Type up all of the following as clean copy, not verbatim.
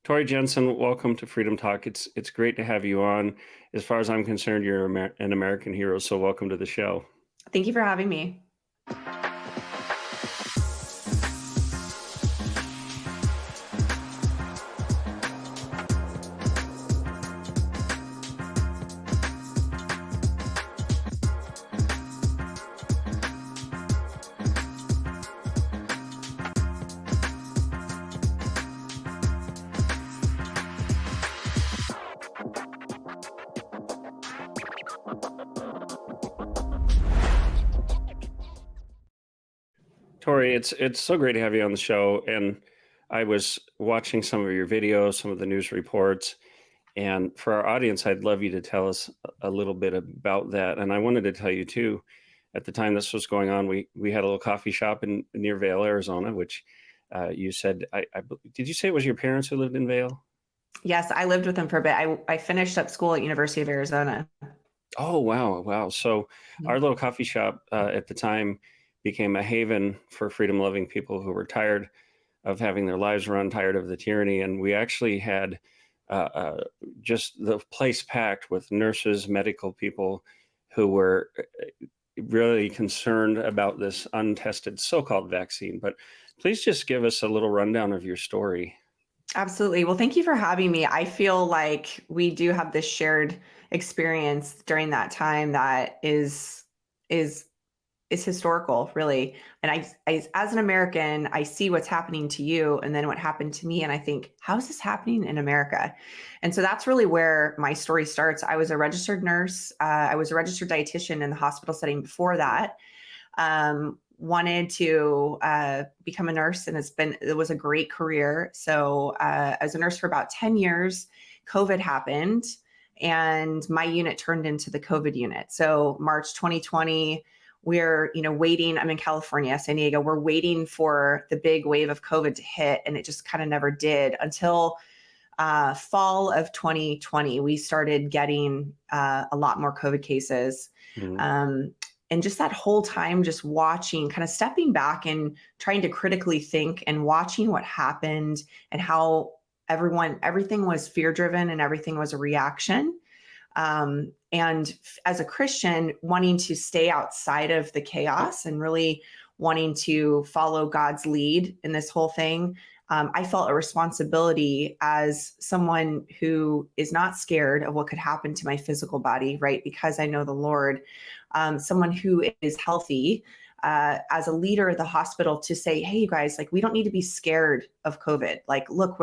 Tori Jensen, welcome to Freedom Talk. It's great to have you on. As far as I'm concerned, you're an American hero, so welcome to the show. Thank you for having me. Tori, it's so great to have you on the show. And I was watching some of your videos, some of the news reports, and for our audience, I'd love you to tell us a little bit about that. And I wanted to tell you too, at the time this was going on, we had a little coffee shop in near Vail, Arizona, which you said, did you say it was your parents who lived in Vail? Yes, I lived with them for a bit. I finished up school at University of Arizona. Oh, wow. Wow. So Mhm. our little coffee shop at the time became a haven for freedom-loving people who were tired of having their lives run, tired of the tyranny. And we actually had just the place packed with nurses, medical people who were really concerned about this untested so-called vaccine. But please just give us a little rundown of your story. Absolutely. Well, thank you for having me. I feel like we do have this shared experience during that time that is is historical, really. And as an American, I see what's happening to you and then what happened to me. And I think, how is this happening in America? And so that's really where my story starts. I was a registered nurse. I was a registered dietitian in the hospital setting before that. Wanted to become a nurse, and it was a great career. So I was a nurse for about 10 years. COVID happened, and my unit turned into the COVID unit. So March 2020, we're waiting. I'm in California, San Diego. We're waiting for the big wave of COVID to hit, and it just kind of never did until fall of 2020. We started getting a lot more COVID cases. Mhm. And just that whole time, just watching, kind of stepping back and trying to critically think and watching what happened and how everything was fear driven and everything was a reaction. And as a Christian, wanting to stay outside of the chaos and really wanting to follow God's lead in this whole thing, I felt a responsibility as someone who is not scared of what could happen to my physical body, right? Because I know the Lord, someone who is healthy, as a leader at the hospital, to say, hey, you guys, like, we don't need to be scared of COVID. Like, look,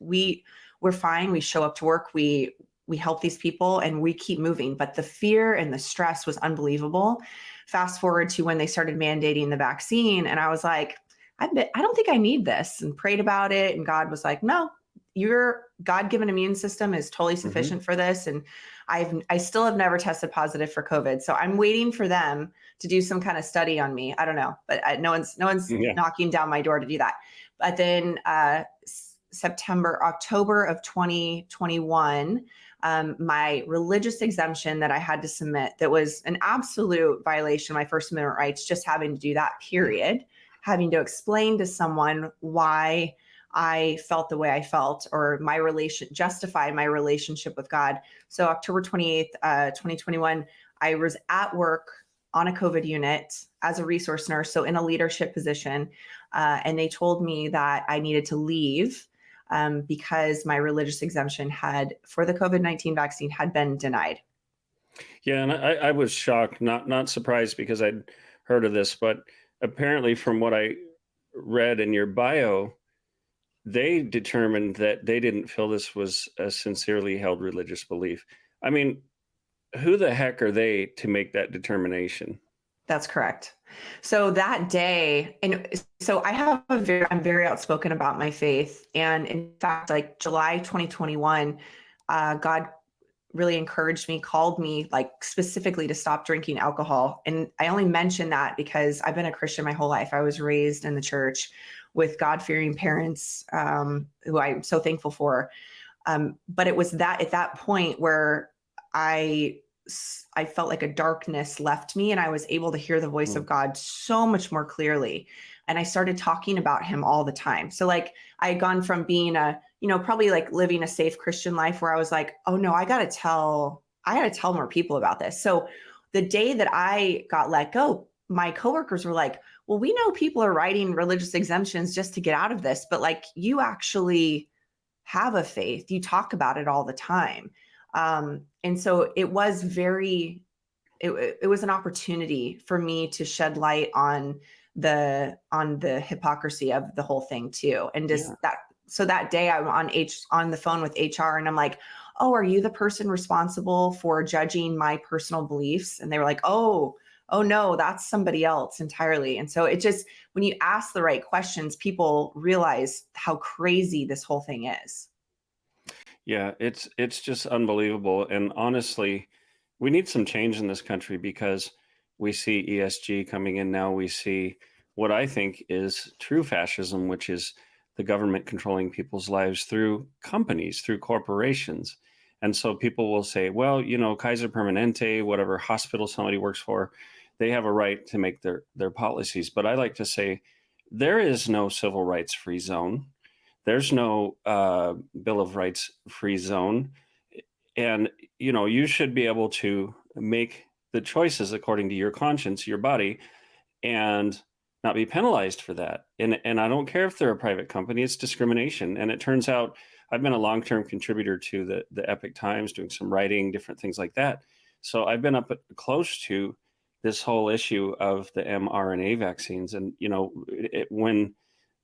we're fine. We show up to work. We help these people and we keep moving. But the fear and the stress was unbelievable. Fast forward to when they started mandating the vaccine. And I was like, I don't think I need this, and prayed about it. And God was like, no, your God-given immune system is totally Mhm. sufficient for this. And I still have never tested positive for COVID. So I'm waiting for them to do some kind of study on me. I don't know, but no one's Yeah. knocking down my door to do that. But then October of 2021, my religious exemption that I had to submit, that was an absolute violation of my First Amendment rights, just having to do that, period, having to explain to someone why I felt the way I felt, or justify my relationship with God. So October 28th, 2021, I was at work on a COVID unit as a resource nurse, so in a leadership position, and they told me that I needed to leave because my religious exemption for the COVID-19 vaccine had been denied. Yeah, and I was shocked, not surprised because I'd heard of this, but apparently from what I read in your bio, they determined that they didn't feel this was a sincerely held religious belief. I mean, who the heck are they to make that determination? That's correct. So that day, and so I'm very outspoken about my faith. And in fact, like July 2021, God really encouraged me, called me, like, specifically to stop drinking alcohol. And I only mention that because I've been a Christian my whole life. I was raised in the church with God-fearing parents, who I'm so thankful for. But it was that at that point where I I felt like a darkness left me, and I was able to hear the voice of Mm. God so much more clearly. And I started talking about him all the time. So like I had gone from being probably like living a safe Christian life where I was like, oh no, I got to tell more people about this. So the day that I got let go, my coworkers were like, well, we know people are writing religious exemptions just to get out of this, but like you actually have a faith, you talk about it all the time. And so it was it was an opportunity for me to shed light on the hypocrisy of the whole thing too. And just that day I'm on the phone with HR and I'm like, oh, are you the person responsible for judging my personal beliefs? And they were like, oh no, that's somebody else entirely. And so it just, when you ask the right questions, people realize how crazy this whole thing is. Yeah, it's just unbelievable. And honestly, we need some change in this country because we see ESG coming in now. We see what I think is true fascism, which is the government controlling people's lives through companies, through corporations. And so people will say, well, Kaiser Permanente, whatever hospital somebody works for, they have a right to make their policies. But I like to say there is no civil rights free zone. There's no Bill of Rights free zone. And, you should be able to make the choices according to your conscience, your body, and not be penalized for that. And I don't care if they're a private company, it's discrimination. And it turns out I've been a long-term contributor to the Epic Times, doing some writing, different things like that. So I've been up close to this whole issue of the mRNA vaccines. And, when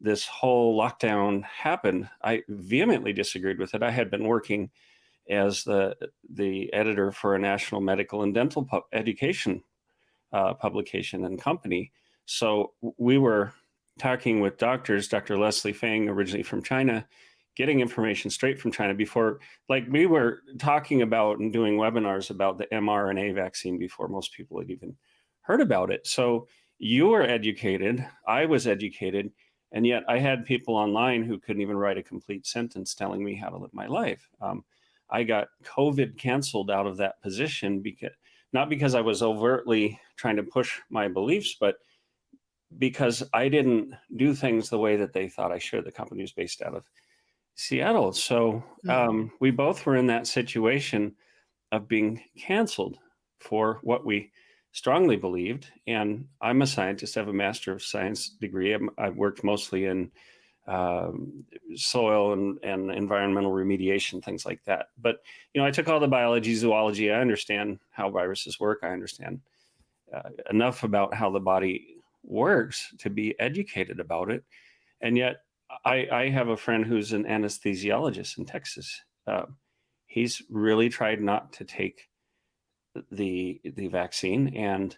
this whole lockdown happened, I vehemently disagreed with it. I had been working as the editor for a national medical and dental education publication and company. So we were talking with doctors, Dr. Leslie Feng, originally from China, getting information straight from China before, like we were talking about and doing webinars about the mRNA vaccine before most people had even heard about it. So you were educated, I was educated, and yet I had people online who couldn't even write a complete sentence telling me how to live my life. I got COVID canceled out of that position not because I was overtly trying to push my beliefs, but because I didn't do things the way that they thought I should. The company was based out of Seattle. So we both were in that situation of being canceled for what we strongly believed. And I'm a scientist, I have a Master of Science degree. I've worked mostly in soil and environmental remediation, things like that. But, I took all the biology, zoology. I understand how viruses work. I understand enough about how the body works to be educated about it. And yet I have a friend who's an anesthesiologist in Texas. He's really tried not to take the vaccine, and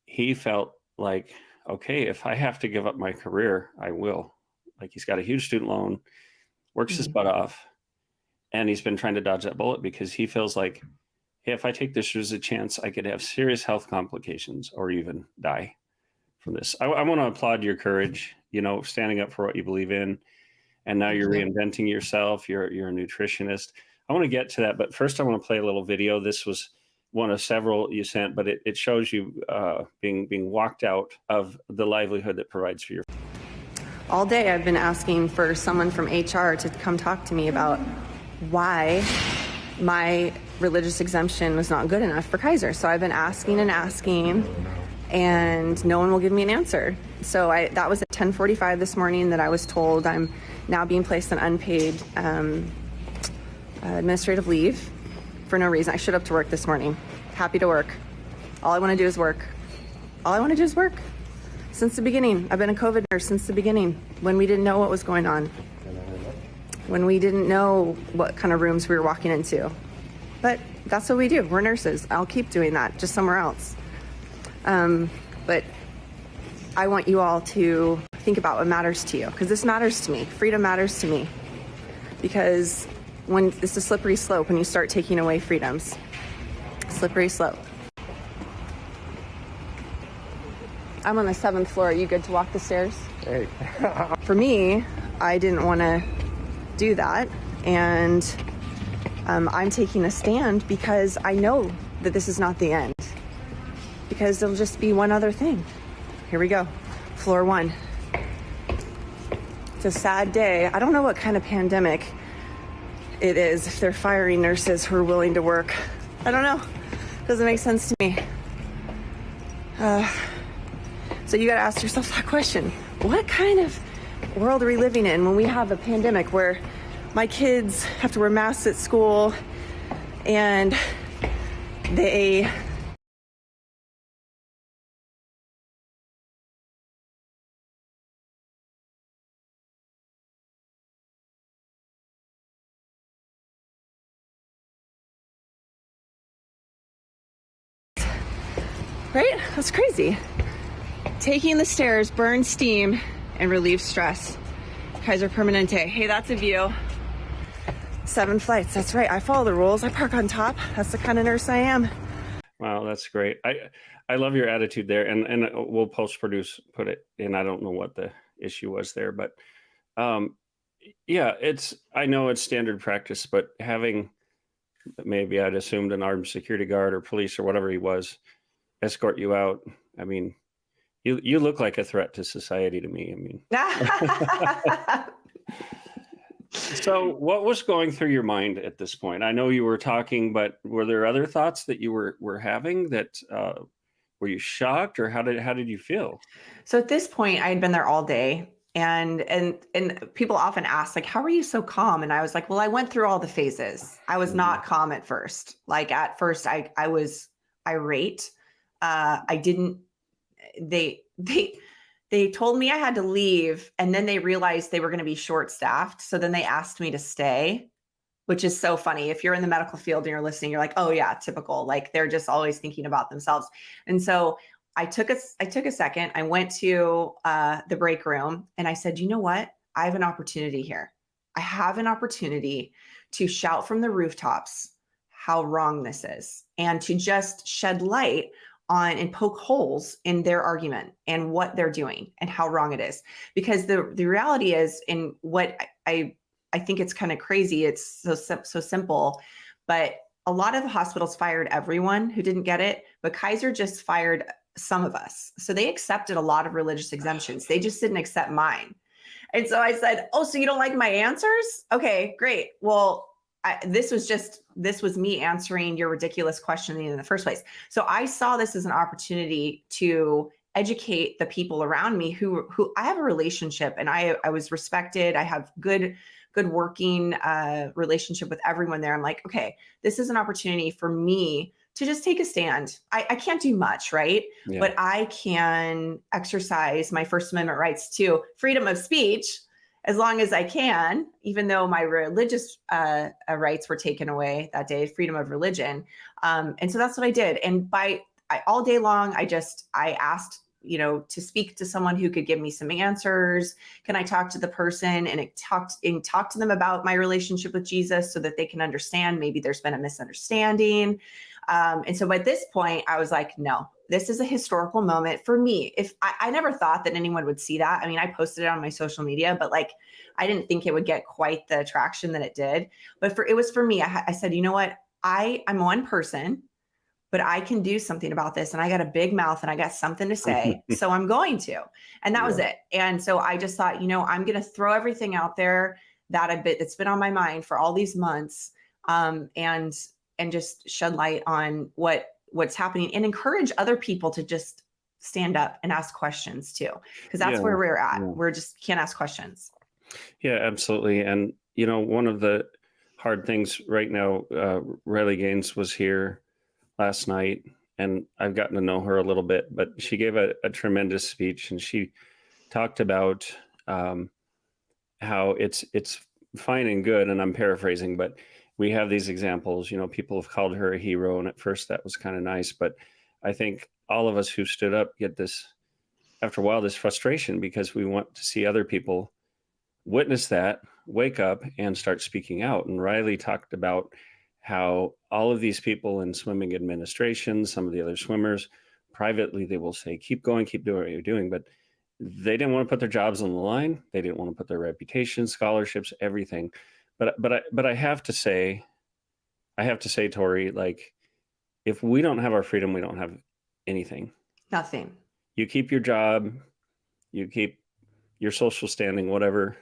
he felt like, okay, if I have to give up my career, I will. Like, he's got a huge student loan, works his butt off, and he's been trying to dodge that bullet because he feels like, hey, if I take this, there's a chance I could have serious health complications or even die from this. I want to applaud your courage, standing up for what you believe in. And now you're reinventing yourself. You're a nutritionist. I want to get to that, but first I want to play a little video. This was one of several you sent, but it shows you being walked out of the livelihood that provides for your. All day I've been asking for someone from HR to come talk to me about why my religious exemption was not good enough for Kaiser. So I've been asking and no one will give me an answer. So that was at 10:45 this morning that I was told I'm now being placed on unpaid administrative leave for no reason. I showed up to work this morning, happy to work. All I want to do is work. Since the beginning. I've been a COVID nurse since the beginning, when we didn't know what was going on, when we didn't know what kind of rooms we were walking into. But that's what we do. We're nurses. I'll keep doing that, just somewhere else. But I want you all to think about what matters to you, because this matters to me. Freedom matters to me. Because when it's a slippery slope, when you start taking away freedoms, slippery slope. I'm on the 7th floor. Are you good to walk the stairs? Hey. For me, I didn't want to do that. And I'm taking a stand because I know that this is not the end. Because there'll just be one other thing. Here we go. Floor 1. a sad day. I don't know what kind of pandemic it is if they're firing nurses who are willing to work. I don't know. Doesn't make sense to me. So you got to ask yourself that question. What kind of world are we living in when we have a pandemic where my kids have to wear masks at school and they right? That's crazy. Taking the stairs burns steam and relieves stress. Kaiser Permanente. Hey, that's a view. 7 flights. That's right. I follow the rules. I park on top. That's the kind of nurse I am. Wow, that's great. I love your attitude there, and we'll put it in. I don't know what the issue was there, but yeah, I know it's standard practice, but having, maybe I'd assumed, an armed security guard or police or whatever he was escort you out. I mean, you look like a threat to society to me. I mean, so what was going through your mind at this point? I know you were talking, but were there other thoughts that you were having that, were you shocked, or how did you feel? So at this point, I had been there all day, and people often ask, like, how are you so calm? And I was like, well, I went through all the phases. I was not calm at first. Like, at first I was irate. They told me I had to leave, and then they realized they were going to be short-staffed. So then they asked me to stay, which is so funny. If you're in the medical field and you're listening, you're like, oh yeah, typical. Like, they're just always thinking about themselves. And so I took a second. I went to the break room and I said, you know what? I have an opportunity here. I have an opportunity to shout from the rooftops how wrong this is, and to just shed light on and poke holes in their argument and what they're doing and how wrong it is. Because the reality is, in what I think it's kind of crazy. It's so simple, but a lot of the hospitals fired everyone who didn't get it, but Kaiser just fired some of us. So they accepted a lot of religious exemptions. They just didn't accept mine. And so I said, oh, so you don't like my answers? Okay, great. Well, this was me answering your ridiculous question in the first place. So I saw this as an opportunity to educate the people around me who I have a relationship, and I was respected. I have good working relationship with everyone there. I'm like, okay, this is an opportunity for me to just take a stand. I can't do much, right? Yeah. But I can exercise my First Amendment rights to freedom of speech as long as I can, even though my religious rights were taken away that day, freedom of religion. And so that's what I did. And all day long, I asked, to speak to someone who could give me some answers. Can I talk to the person and talk to them about my relationship with Jesus so that they can understand maybe there's been a misunderstanding. And so by this point, I was like, no, this is a historical moment for me. If I never thought that anyone would see that. I mean, I posted it on my social media, but I didn't think it would get quite the traction that it did. But it was for me. I said, you know what? I'm one person, but I can do something about this. And I got a big mouth and I got something to say. So I'm going to. And that was it. And so I just thought, I'm going to throw everything out there that's been on my mind for all these months, and just shed light on what's happening, and encourage other people to just stand up and ask questions too. Because that's where we're at. Yeah. We're just can't ask questions. Yeah, absolutely. And, one of the hard things right now, Riley Gaines was here last night, and I've gotten to know her a little bit, but she gave a tremendous speech, and she talked about how it's fine and good, and I'm paraphrasing, but we have these examples, people have called her a hero, and at first that was kind of nice, but I think all of us who stood up get this, after a while, this frustration, because we want to see other people witness that, wake up, and start speaking out. And Riley talked about how all of these people in swimming administration, some of the other swimmers, privately, they will say, keep going, keep doing what you're doing. But they didn't want to put their jobs on the line. They didn't want to put their reputation, scholarships, everything. But I have to say, Tori, if we don't have our freedom, we don't have anything. Nothing. You keep your job, you keep your social standing, whatever,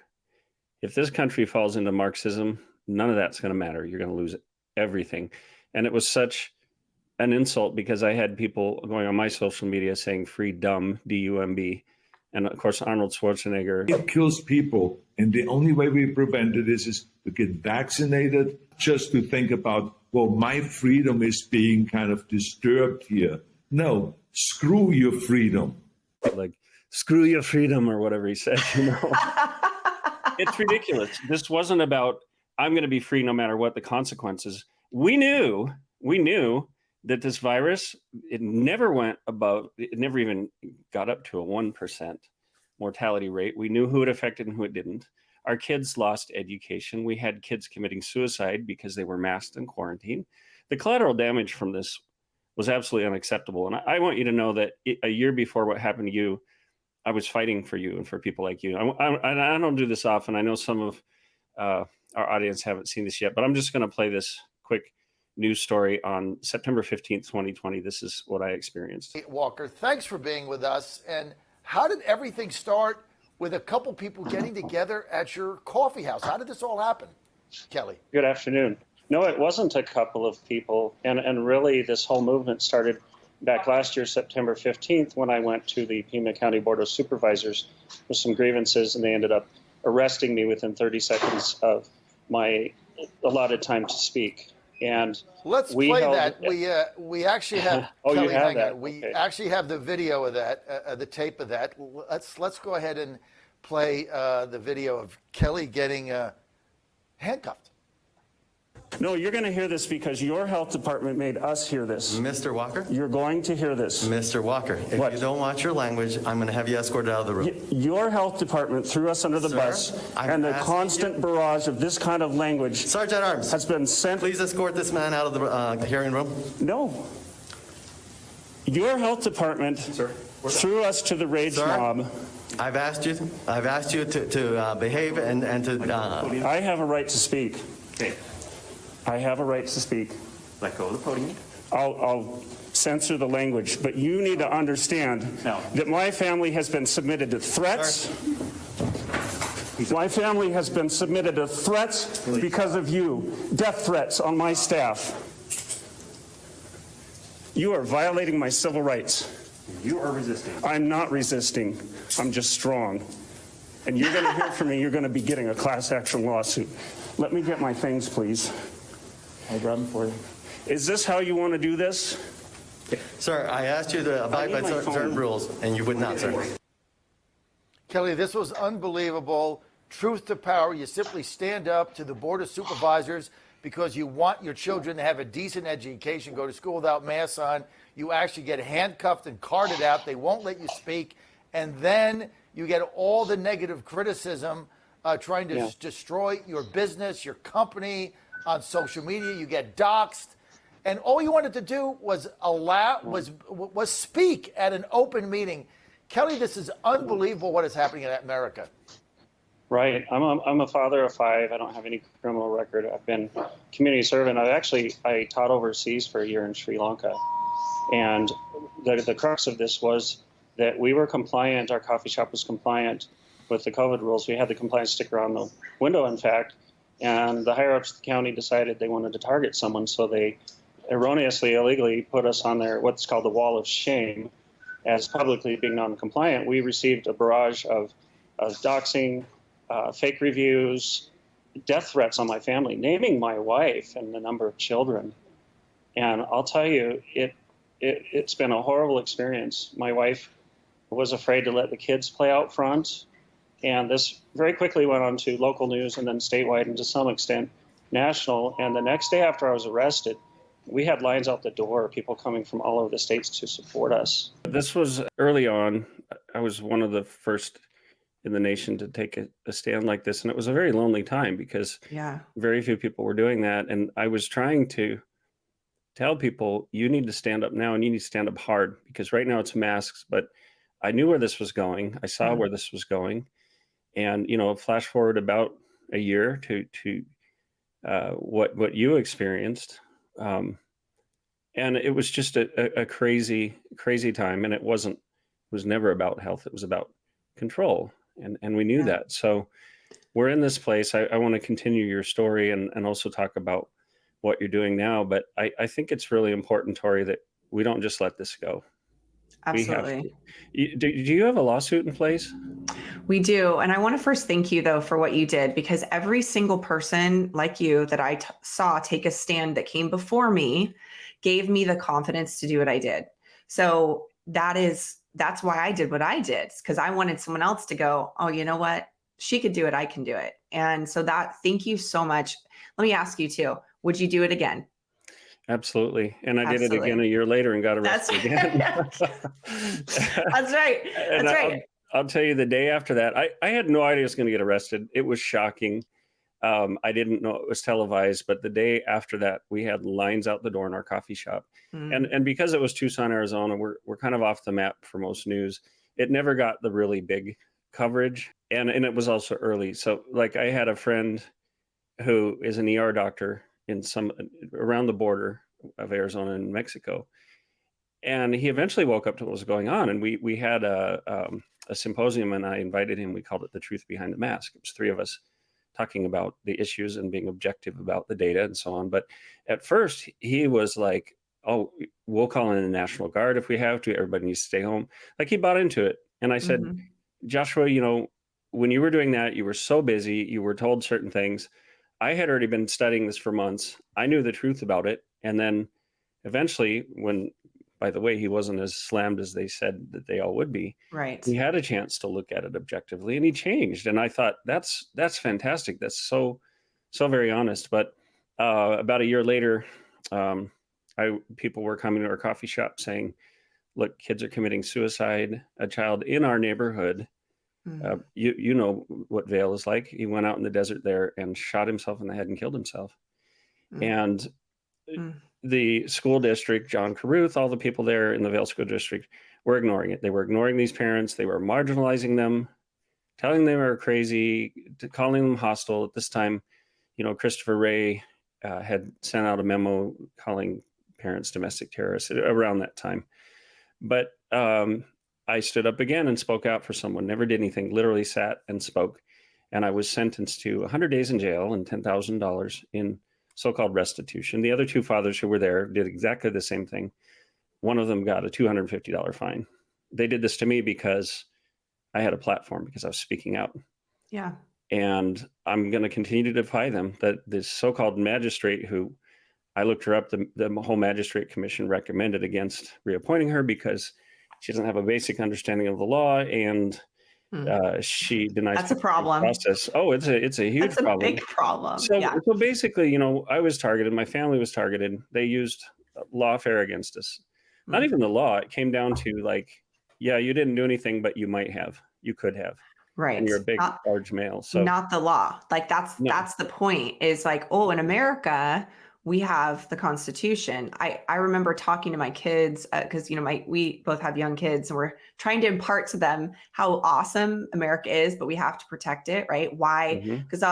if this country falls into Marxism, none of that's going to matter. You're going to lose everything. And it was such an insult because I had people going on my social media saying free dumb, D-U-M-B. And of course, Arnold Schwarzenegger. It kills people. And the only way we prevent it is to get vaccinated, just to think about, well, my freedom is being kind of disturbed here. No, screw your freedom. Like, screw your freedom or whatever he said, you know. It's ridiculous. This wasn't about, I'm going to be free no matter what the consequences. We knew that this virus, it never even got up to a 1% mortality rate. We knew who it affected and who it didn't. Our kids lost education. We had kids committing suicide because they were masked and quarantined. The collateral damage from this was absolutely unacceptable. And I want you to know that a year before what happened to you, I was fighting for you and for people like you. I don't do this often. I know some of our audience haven't seen this yet, but I'm just going to play this quick news story on September 15th, 2020. This is what I experienced. Walker, thanks for being with us. And how did everything start with a couple people getting together at your coffee house? How did this all happen, Kelly? Good afternoon. No, it wasn't a couple of people. And really, this whole movement started back last year, September 15th, when I went to the Pima County Board of Supervisors with some grievances, and they ended up arresting me within 30 seconds of my allotted time to speak. And let's play that. We actually have. Oh, Kelly, you have that. We actually have the video of that, the tape of that. Let's go ahead and play the video of Kelly getting handcuffed. No, you're going to hear this because your health department made us hear this. Mr. Walker? You're going to hear this. Mr. Walker, if What? you don't watch your language, I'm going to have you escorted out of the room. Your health department threw us under the Sir, bus, I'm and the asking constant you- barrage of this kind of language Sergeant at Arms, has been sent. please escort this man out of the hearing room. No. Your health department threw us to the rage Sir? mob. I've asked you to behave and to... I have a right to speak. Okay, I have a right to speak. let go of the podium. I'll censor the language, but you need to understand No. that my family has been submitted to threats. My family has been submitted to threats because of you, death threats on my staff. You are violating my civil rights. You are resisting. I'm not resisting. I'm just strong. And you're going to hear from me. You're going to be getting a class action lawsuit. Let me get my things, please. I'll grab them for you. Is this how you want to do this? Sir, I asked you to abide by need my certain phone. rules, and you would not, sir. Kelly, this was unbelievable. Truth to power. You simply stand up to the Board of Supervisors because you want your children to have a decent education, go to school without masks on. You actually get handcuffed and carted out. They won't let you speak. And then you get all the negative criticism trying to destroy your business, your company on social media. You get doxxed. And all you wanted to do was was speak at an open meeting. Kelly, this is unbelievable what is happening in America. Right. I'm a father of 5. I don't have any criminal record. I've been community servant. I taught overseas for a year in Sri Lanka. And the crux of this was that we were compliant. Our coffee shop was compliant with the COVID rules. We had the compliance sticker on the window, in fact. And the higher ups of the county decided they wanted to target someone. So they erroneously, illegally put us on their what's called the wall of shame as publicly being non-compliant. We received a barrage of doxing, fake reviews, death threats on my family, naming my wife and the number of children. And I'll tell you, it's been a horrible experience. My wife was afraid to let the kids play out front. And this very quickly went on to local news and then statewide and to some extent national. And the next day after I was arrested, we had lines out the door, people coming from all over the states to support us. This was early on. I was one of the first in the nation to take a stand like this. And it was a very lonely time because very few people were doing that. And I was trying to tell people, you need to stand up now and you need to stand up hard because right now it's masks. But I knew where this was going. I saw where this was going. And, flash forward about a year to what you experienced. And it was just a crazy, crazy time. And it was never about health. It was about control. And we knew that. So we're in this place. I want to continue your story and also talk about what you're doing now. But I think it's really important, Tori, that we don't just let this go. Absolutely. Do you have a lawsuit in place? We do. And I want to first thank you, though, for what you did, because every single person like you that I saw take a stand that came before me gave me the confidence to do what I did. So that's why I did what I did, because I wanted someone else to go, oh, you know what? She could do it. I can do it. And so thank you so much. Let me ask you too, would you do it again? Absolutely. And I did it Absolutely. again a year later and got arrested again. That's right. And That's right. I'll tell you, the day after that, I had no idea I was going to get arrested. It was shocking. I didn't know it was televised, but the day after that, we had lines out the door in our coffee shop. And because it was Tucson, Arizona, we're kind of off the map for most news. It never got the really big coverage. And it was also early. So like I had a friend who is an ER doctor in around the border of Arizona and Mexico. And he eventually woke up to what was going on. And we had a symposium, and I invited him. We called it The Truth Behind the Mask. It was three of us talking about the issues and being objective about the data and so on. But at first he was like, oh, we'll call in the National Guard if we have to. Everybody needs to stay home. Like, he bought into it. And I said, Joshua, when you were doing that, you were so busy. You were told certain things. I had already been studying this for months. I knew the truth about it. And then eventually, by the way, he wasn't as slammed as they said that they all would be. Right. He had a chance to look at it objectively, and he changed. And I thought, that's fantastic. That's so very honest. But about a year later, people were coming to our coffee shop saying, look, kids are committing suicide. A child in our neighborhood, you know what Vail is like. He went out in the desert there and shot himself in the head and killed himself. And the school district, John Carruth, all the people there in the Vail School District were ignoring it. They were ignoring these parents. They were marginalizing them, telling them they were crazy, calling them hostile. At this time, Christopher Wray had sent out a memo calling parents domestic terrorists around that time. But I stood up again and spoke out for someone, never did anything, literally sat and spoke. And I was sentenced to 100 days in jail and $10,000 in so-called restitution. The other two fathers who were there did exactly the same thing. One of them got a $250 fine. They did this to me because I had a platform, because I was speaking out. Yeah. And I'm going to continue to defy them. That this so-called magistrate, who I looked her up, the whole magistrate commission recommended against reappointing her because she doesn't have a basic understanding of the law, and she denies that's a problem. Process. Oh, it's a huge problem. That's a big problem. So basically, I was targeted. My family was targeted. They used lawfare against us. Not even the law. It came down to like, yeah, you didn't do anything, but you might have. You could have. Right. And you're a big, large male. So not the law. Like that's the point, is like, oh, in America, we have the Constitution. I remember talking to my kids because, we both have young kids, and we're trying to impart to them how awesome America is, but we have to protect it, right? Why? Because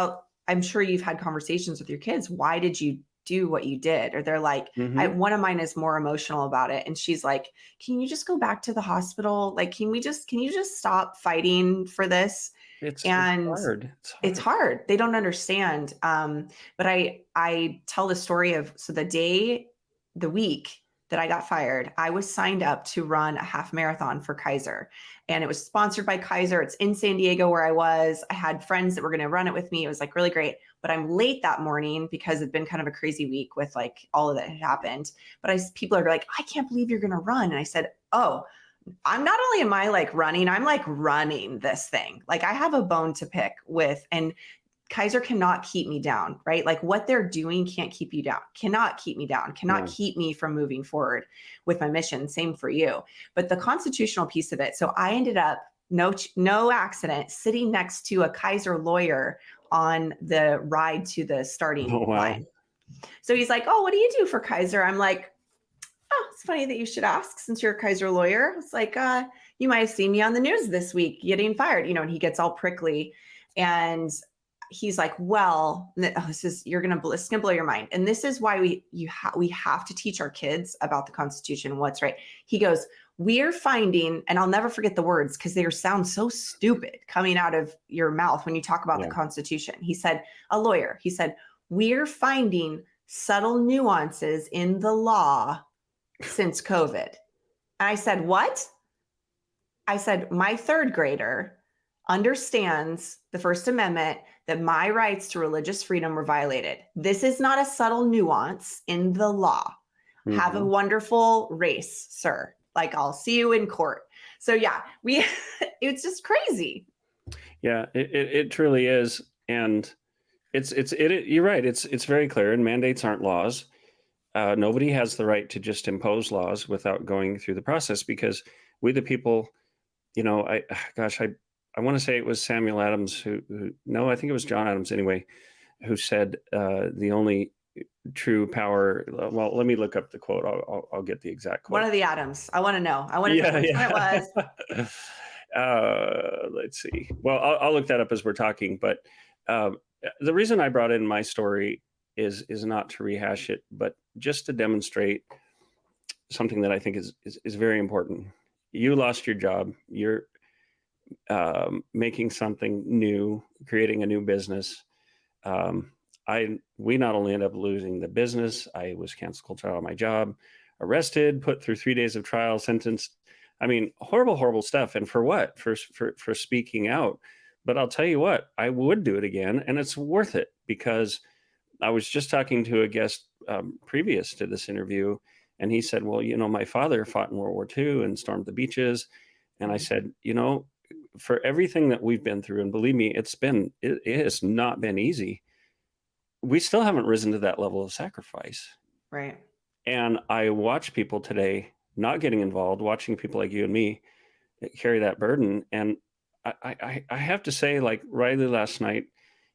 I'm sure you've had conversations with your kids. Why did you do what you did? Or they're like, one of mine is more emotional about it. And she's like, can you just go back to the hospital? Like, can you just stop fighting for this? It's hard. It's hard. They don't understand. But I tell the story of, so the week that I got fired, I was signed up to run a half marathon for Kaiser, and it was sponsored by Kaiser. It's in San Diego where I was. I had friends that were going to run it with me. It was like really great, but I'm late that morning because it'd been kind of a crazy week with like all of that had happened. But people are like, I can't believe you're going to run. And I said, oh, I'm not only am I like running, I'm like running this thing. Like, I have a bone to pick with, and Kaiser cannot keep me down, right? Like, what they're doing can't keep you down, cannot keep me down, cannot keep me from moving forward with my mission. Same for you. But the constitutional piece of it. So I ended up, no accident, sitting next to a Kaiser lawyer on the ride to the starting line. So he's like, oh, what do you do for Kaiser? I'm like, oh, it's funny that you should ask, since you're a Kaiser lawyer. It's like, you might have seen me on the news this week getting fired, and he gets all prickly. And he's like, well, it's going to blow your mind. And this is why we have to teach our kids about the Constitution, what's right. He goes, we are finding, and I'll never forget the words because they sound so stupid coming out of your mouth when you talk about the Constitution. He said, a lawyer, he said, we're finding subtle nuances in the law since COVID. And I said, what? I said, my third grader understands the First Amendment, that my rights to religious freedom were violated. This is not a subtle nuance in the law. Mm-hmm. Have a wonderful race, sir. Like, I'll see you in court. So yeah, it's just crazy. Yeah, it truly is. And you're right. It's very clear, and mandates aren't laws. Nobody has the right to just impose laws without going through the process, because we, the people, I want to say it was Samuel Adams who no, I think it was John Adams anyway, who said the only true power. Well, let me look up the quote. I'll get the exact quote. One of the Adams. I want to know. I want to know which one it was. Let's see. Well, I'll look that up as we're talking. But the reason I brought in my story is not to rehash it, but just to demonstrate something that I think is very important. You lost your job. You're making something new, creating a new business. We not only ended up losing the business, I was canceled out of my job, arrested, put through 3 days of trial, sentenced. I mean, horrible stuff. And for what? For speaking out. But I'll tell you what, I would do it again, and it's worth it, because I was just talking to a guest previous to this interview, and he said, well, my father fought in World War II and stormed the beaches. And I said, for everything that we've been through, and believe me, it has not been easy, we still haven't risen to that level of sacrifice. Right. And I watch people today not getting involved, watching people like you and me carry that burden. And I have to say, like Riley last night,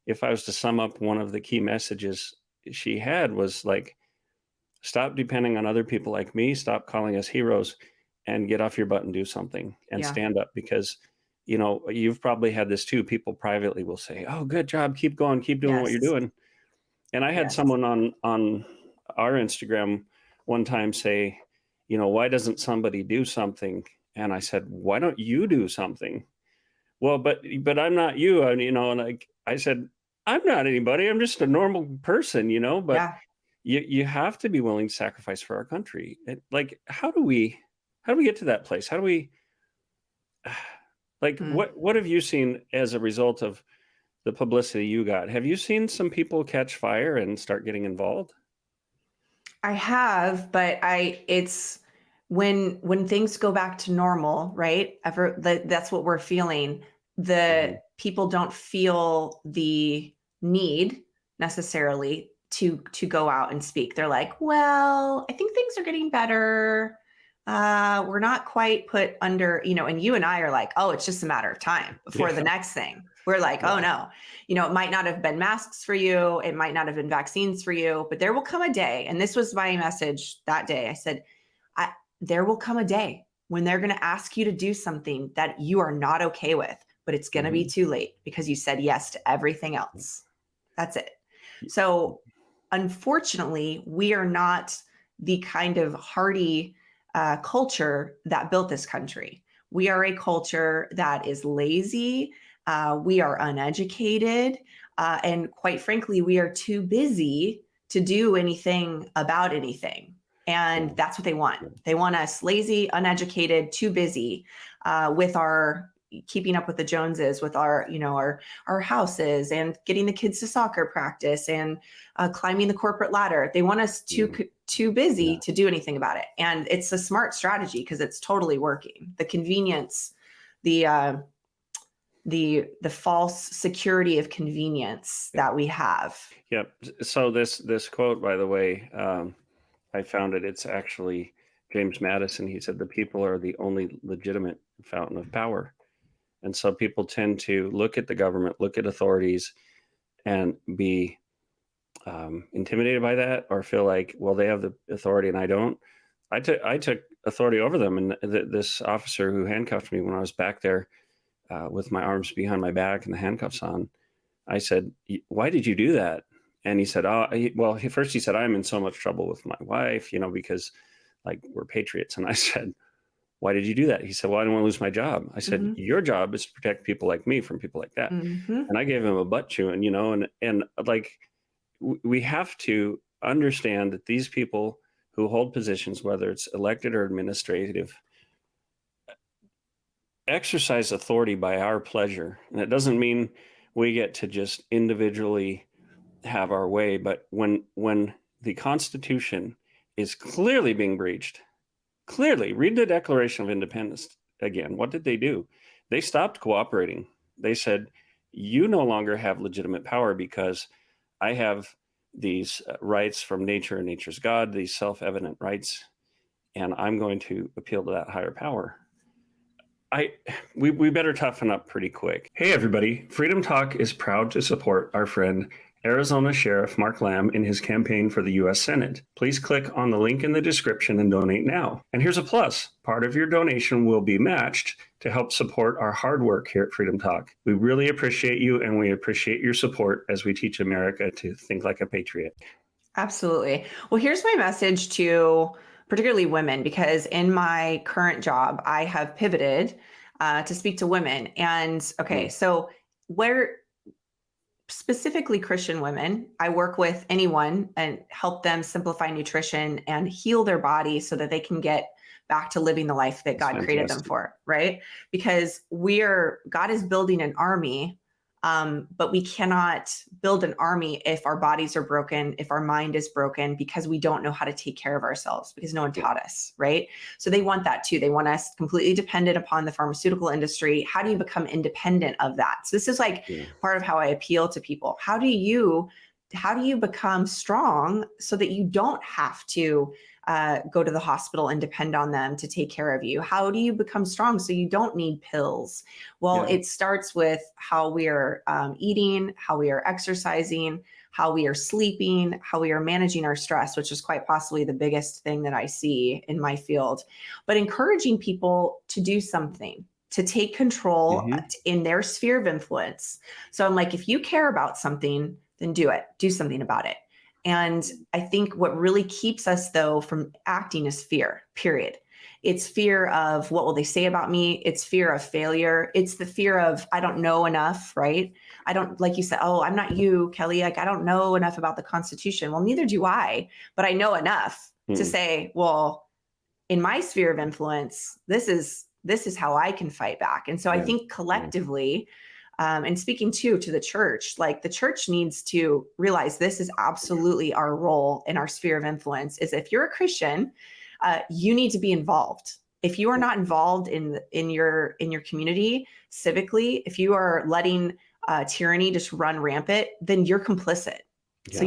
if I was to sum up one of the key messages she had, was like, stop depending on other people like me, stop calling us heroes, and get off your butt and do something and stand up. Because you've probably had this too. People privately will say, oh, good job, keep going, keep doing what you're doing. And I had someone on our Instagram one time say, why doesn't somebody do something? And I said, why don't you do something? Well, but I'm not you. And I said, I'm not anybody. I'm just a normal person, but you have to be willing to sacrifice for our country. How do we get to that place? How do we, what have you seen as a result of the publicity you got? Have you seen some people catch fire and start getting involved? I have, but it's when things go back to normal, right? That's what we're feeling. The people don't feel the need necessarily to go out and speak. They're like, well, I think things are getting better. We're not quite put under, and you and I are like, oh, it's just a matter of time before the next thing. We're like, oh no, it might not have been masks for you. It might not have been vaccines for you, but there will come a day. And this was my message that day. I said, there will come a day when they're going to ask you to do something that you are not okay with, but it's going to be too late because you said yes to everything else. That's it. So unfortunately, we are not the kind of hardy culture that built this country. We are a culture that is lazy. We are uneducated. And quite frankly, we are too busy to do anything about anything. And that's what they want. They want us lazy, uneducated, too busy with our keeping up with the Joneses, with our houses, and getting the kids to soccer practice, and climbing the corporate ladder. They want us too busy to do anything about it. And it's a smart strategy because it's totally working. The convenience, the false security of convenience that we have. Yep. So this quote, by the way, I found it. It's actually James Madison. He said, the people are the only legitimate fountain of power. And so people tend to look at the government, look at authorities, and be intimidated by that, or feel like, well, they have the authority and I don't. I took authority over them. And this officer who handcuffed me when I was back there with my arms behind my back and the handcuffs on, I said, why did you do that? And he said, first he said, I'm in so much trouble with my wife, because like we're patriots. And I said, why did you do that? He said, well, I don't want to lose my job. I said, Mhm. your job is to protect people like me from people like that. Mhm. And I gave him a butt chewing, and like, we have to understand that these people who hold positions, whether it's elected or administrative, exercise authority by our pleasure. And it doesn't mean we get to just individually have our way, but when the Constitution is clearly being breached, clearly, read the Declaration of Independence again. What did they do? They stopped cooperating. They said, you no longer have legitimate power because I have these rights from nature and nature's God, these self-evident rights, and I'm going to appeal to that higher power. We better toughen up pretty quick. Hey everybody, Freedom Talk is proud to support our friend Arizona Sheriff Mark Lamb in his campaign for the U.S. Senate. Please click on the link in the description and donate now. And here's a plus. Part of your donation will be matched to help support our hard work here at Freedom Talk. We really appreciate you, and we appreciate your support as we teach America to think like a patriot. Absolutely. Well, here's my message to particularly women, because in my current job, I have pivoted to speak to women. And okay, so where specifically Christian women, I work with anyone and help them simplify nutrition and heal their body so that they can get back to living the life that God created them for, right? Because God is building an army, but we cannot build an army if our bodies are broken, if our mind is broken, because we don't know how to take care of ourselves, because no one taught us, right? So they want that too. They want us completely dependent upon the pharmaceutical industry. How do you become independent of that? So this is like part of how I appeal to people. How do you become strong so that you don't have to go to the hospital and depend on them to take care of you? How do you become strong so you don't need pills? Well, it starts with how we are eating, how we are exercising, how we are sleeping, how we are managing our stress, which is quite possibly the biggest thing that I see in my field. But encouraging people to do something, to take control in their sphere of influence. So I'm like, if you care about something, then do it. Do something about it. And I think what really keeps us, though, from acting is fear, period. It's fear of what will they say about me? It's fear of failure. It's the fear of I don't know enough, right? I don't, like you said, oh, I'm not you, Kelly. Like, I don't know enough about the Constitution. Well, neither do I, but I know enough to say, well, in my sphere of influence, this is how I can fight back. And so I think collectively, and speaking to the church, like the church needs to realize this is absolutely our role in our sphere of influence. Is if you're a Christian, you need to be involved. If you are not involved in your community civically, if you are letting tyranny just run rampant, then you're complicit. So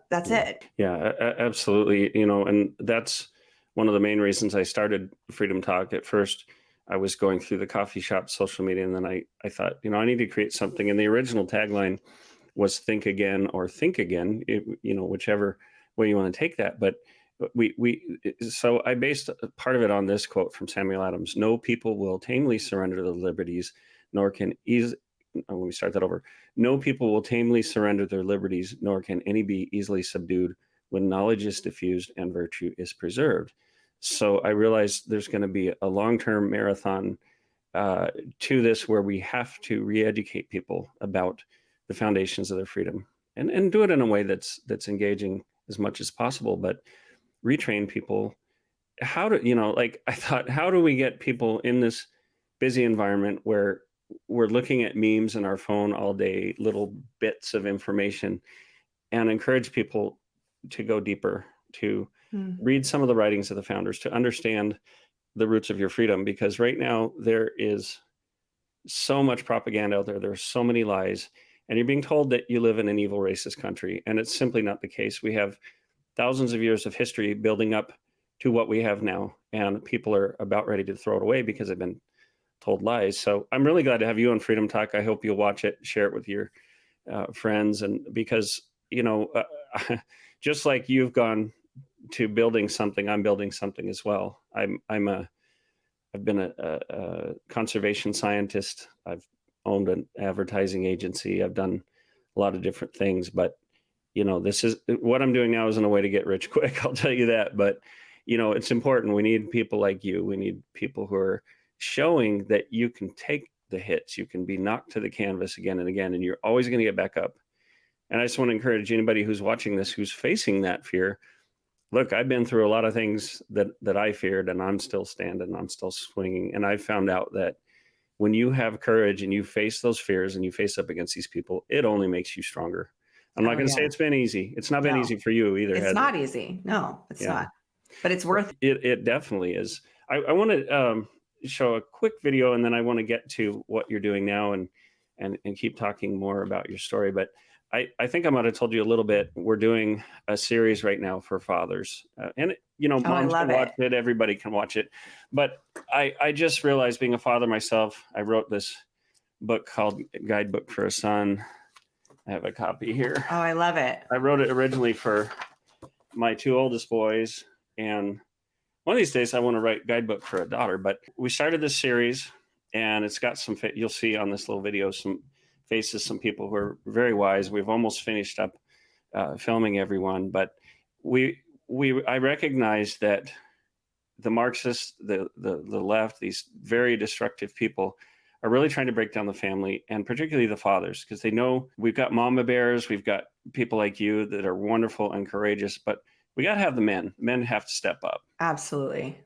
that's it. Yeah, absolutely. And that's one of the main reasons I started Freedom Talk. At first, I was going through the coffee shop social media, and then I thought, I need to create something. And the original tagline was "Think Again" or "Think Again," whichever way you want to take that. But so I based part of it on this quote from Samuel Adams: "No people will tamely surrender their liberties, nor can let me start that over. No people will tamely surrender their liberties, nor can any be easily subdued when knowledge is diffused and virtue is preserved." So I realized there's going to be a long-term marathon to this, where we have to re-educate people about the foundations of their freedom, and do it in a way that's engaging as much as possible, but retrain people how to, I thought, how do we get people in this busy environment where we're looking at memes in our phone all day, little bits of information, and encourage people to go deeper, to read some of the writings of the founders, to understand the roots of your freedom. Because right now there is so much propaganda out there. There are so many lies, and you're being told that you live in an evil, racist country. And it's simply not the case. We have thousands of years of history building up to what we have now, and people are about ready to throw it away because they've been told lies. So I'm really glad to have you on Freedom Talk. I hope you'll watch it, share it with your friends. And because, just like you've gone to building something, I'm building something as well. I've been a conservation scientist. I've owned an advertising agency. I've done a lot of different things, but this is what I'm doing now isn't a way to get rich quick. I'll tell you that. But it's important. We need people like you. We need people who are showing that you can take the hits. You can be knocked to the canvas again and again, and you're always going to get back up. And I just want to encourage anybody who's watching this, who's facing that fear. Look, I've been through a lot of things that I feared, and I'm still standing, I'm still swinging. And I found out that when you have courage and you face those fears and you face up against these people, it only makes you stronger. I'm not going to say it's been easy. It's not been easy for you either. It's not easy. No, it's not. But it's worth it. It definitely is. I want to show a quick video, and then I want to get to what you're doing now and keep talking more about your story. But I think I might have told you a little bit. We're doing a series right now for fathers, and moms can watch it. Everybody can watch it. But I just realized, being a father myself, I wrote this book called Guidebook for a Son. I have a copy here. Oh, I love it. I wrote it originally for my 2 oldest boys, and one of these days I want to write guidebook for a daughter. But we started this series, and it's got some, you'll see on this little video, some faces, some people who are very wise. We've almost finished up filming everyone, but I recognize that the Marxists, the left, these very destructive people, are really trying to break down the family, and particularly the fathers, because they know we've got mama bears, we've got people like you that are wonderful and courageous, but we got to have the men. Men have to step up. Absolutely.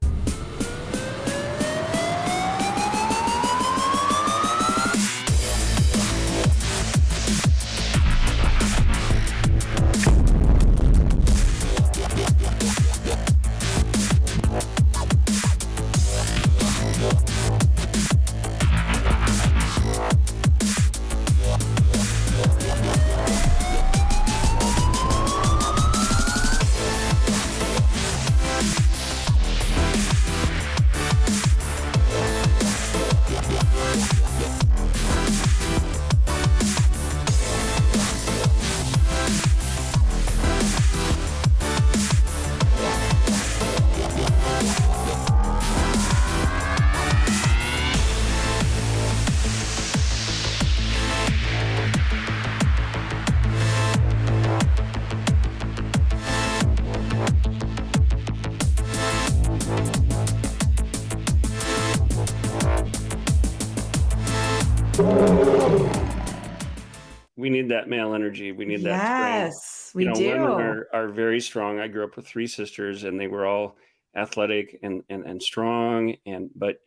We need that male energy. We need that strength. Yes, we do. Women are very strong. I grew up with 3 sisters, and they were all athletic and strong. But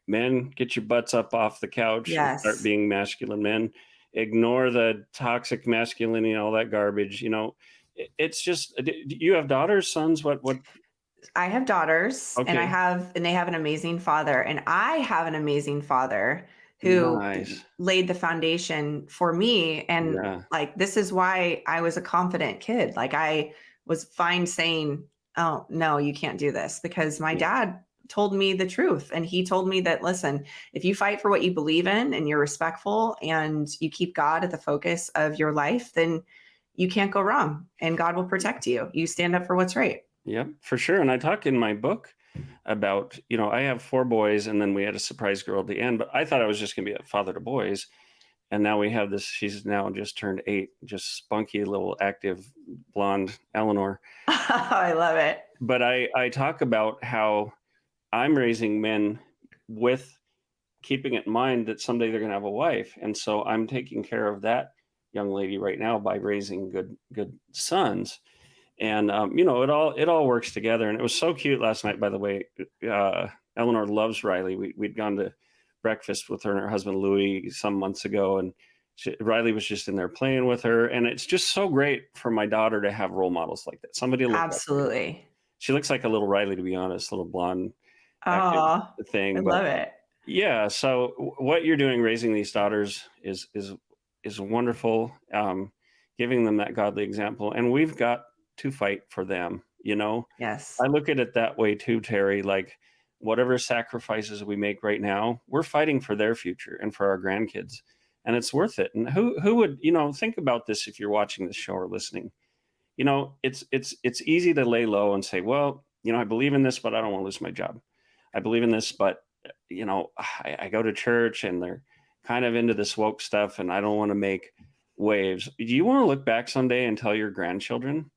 men, get your butts up off the couch and start being masculine men. Ignore the toxic masculinity, all that garbage. It's just, you have daughters, sons? What? I have daughters, Okay. and they have an amazing father, and I have an amazing father who laid the foundation for me. And this is why I was a confident kid. Like, I was fine saying, oh no, you can't do this, because my dad told me the truth. And he told me that, listen, if you fight for what you believe in and you're respectful and you keep God at the focus of your life, then you can't go wrong, and God will protect you. You stand up for what's right. Yep, for sure. And I talk in my book about, I have 4 boys, and then we had a surprise girl at the end, but I thought I was just going to be a father to boys. And now we have this, she's now just turned 8, just spunky, little active blonde Eleanor. I love it. But I talk about how I'm raising men with keeping it in mind that someday they're going to have a wife. And so I'm taking care of that young lady right now by raising good sons. And, it all works together. And it was so cute last night, by the way. Eleanor loves Riley. We'd gone to breakfast with her and her husband, Louis, some months ago. And Riley was just in there playing with her. And it's just so great for my daughter to have role models like that. Somebody to look Absolutely. up to. She looks like a little Riley, to be honest, little blonde thing. I love it. Yeah. So what you're doing, raising these daughters, is wonderful. Giving them that godly example. And we've got to fight for them, Yes. I look at it that way too, Terry. Like, whatever sacrifices we make right now, we're fighting for their future and for our grandkids, and it's worth it. And who would, think about this if you're watching this show or listening. It's easy to lay low and say, well, I believe in this, but I don't want to lose my job. I believe in this, but I go to church and they're kind of into this woke stuff, and I don't want to make waves. Do you want to look back someday and tell your grandchildren,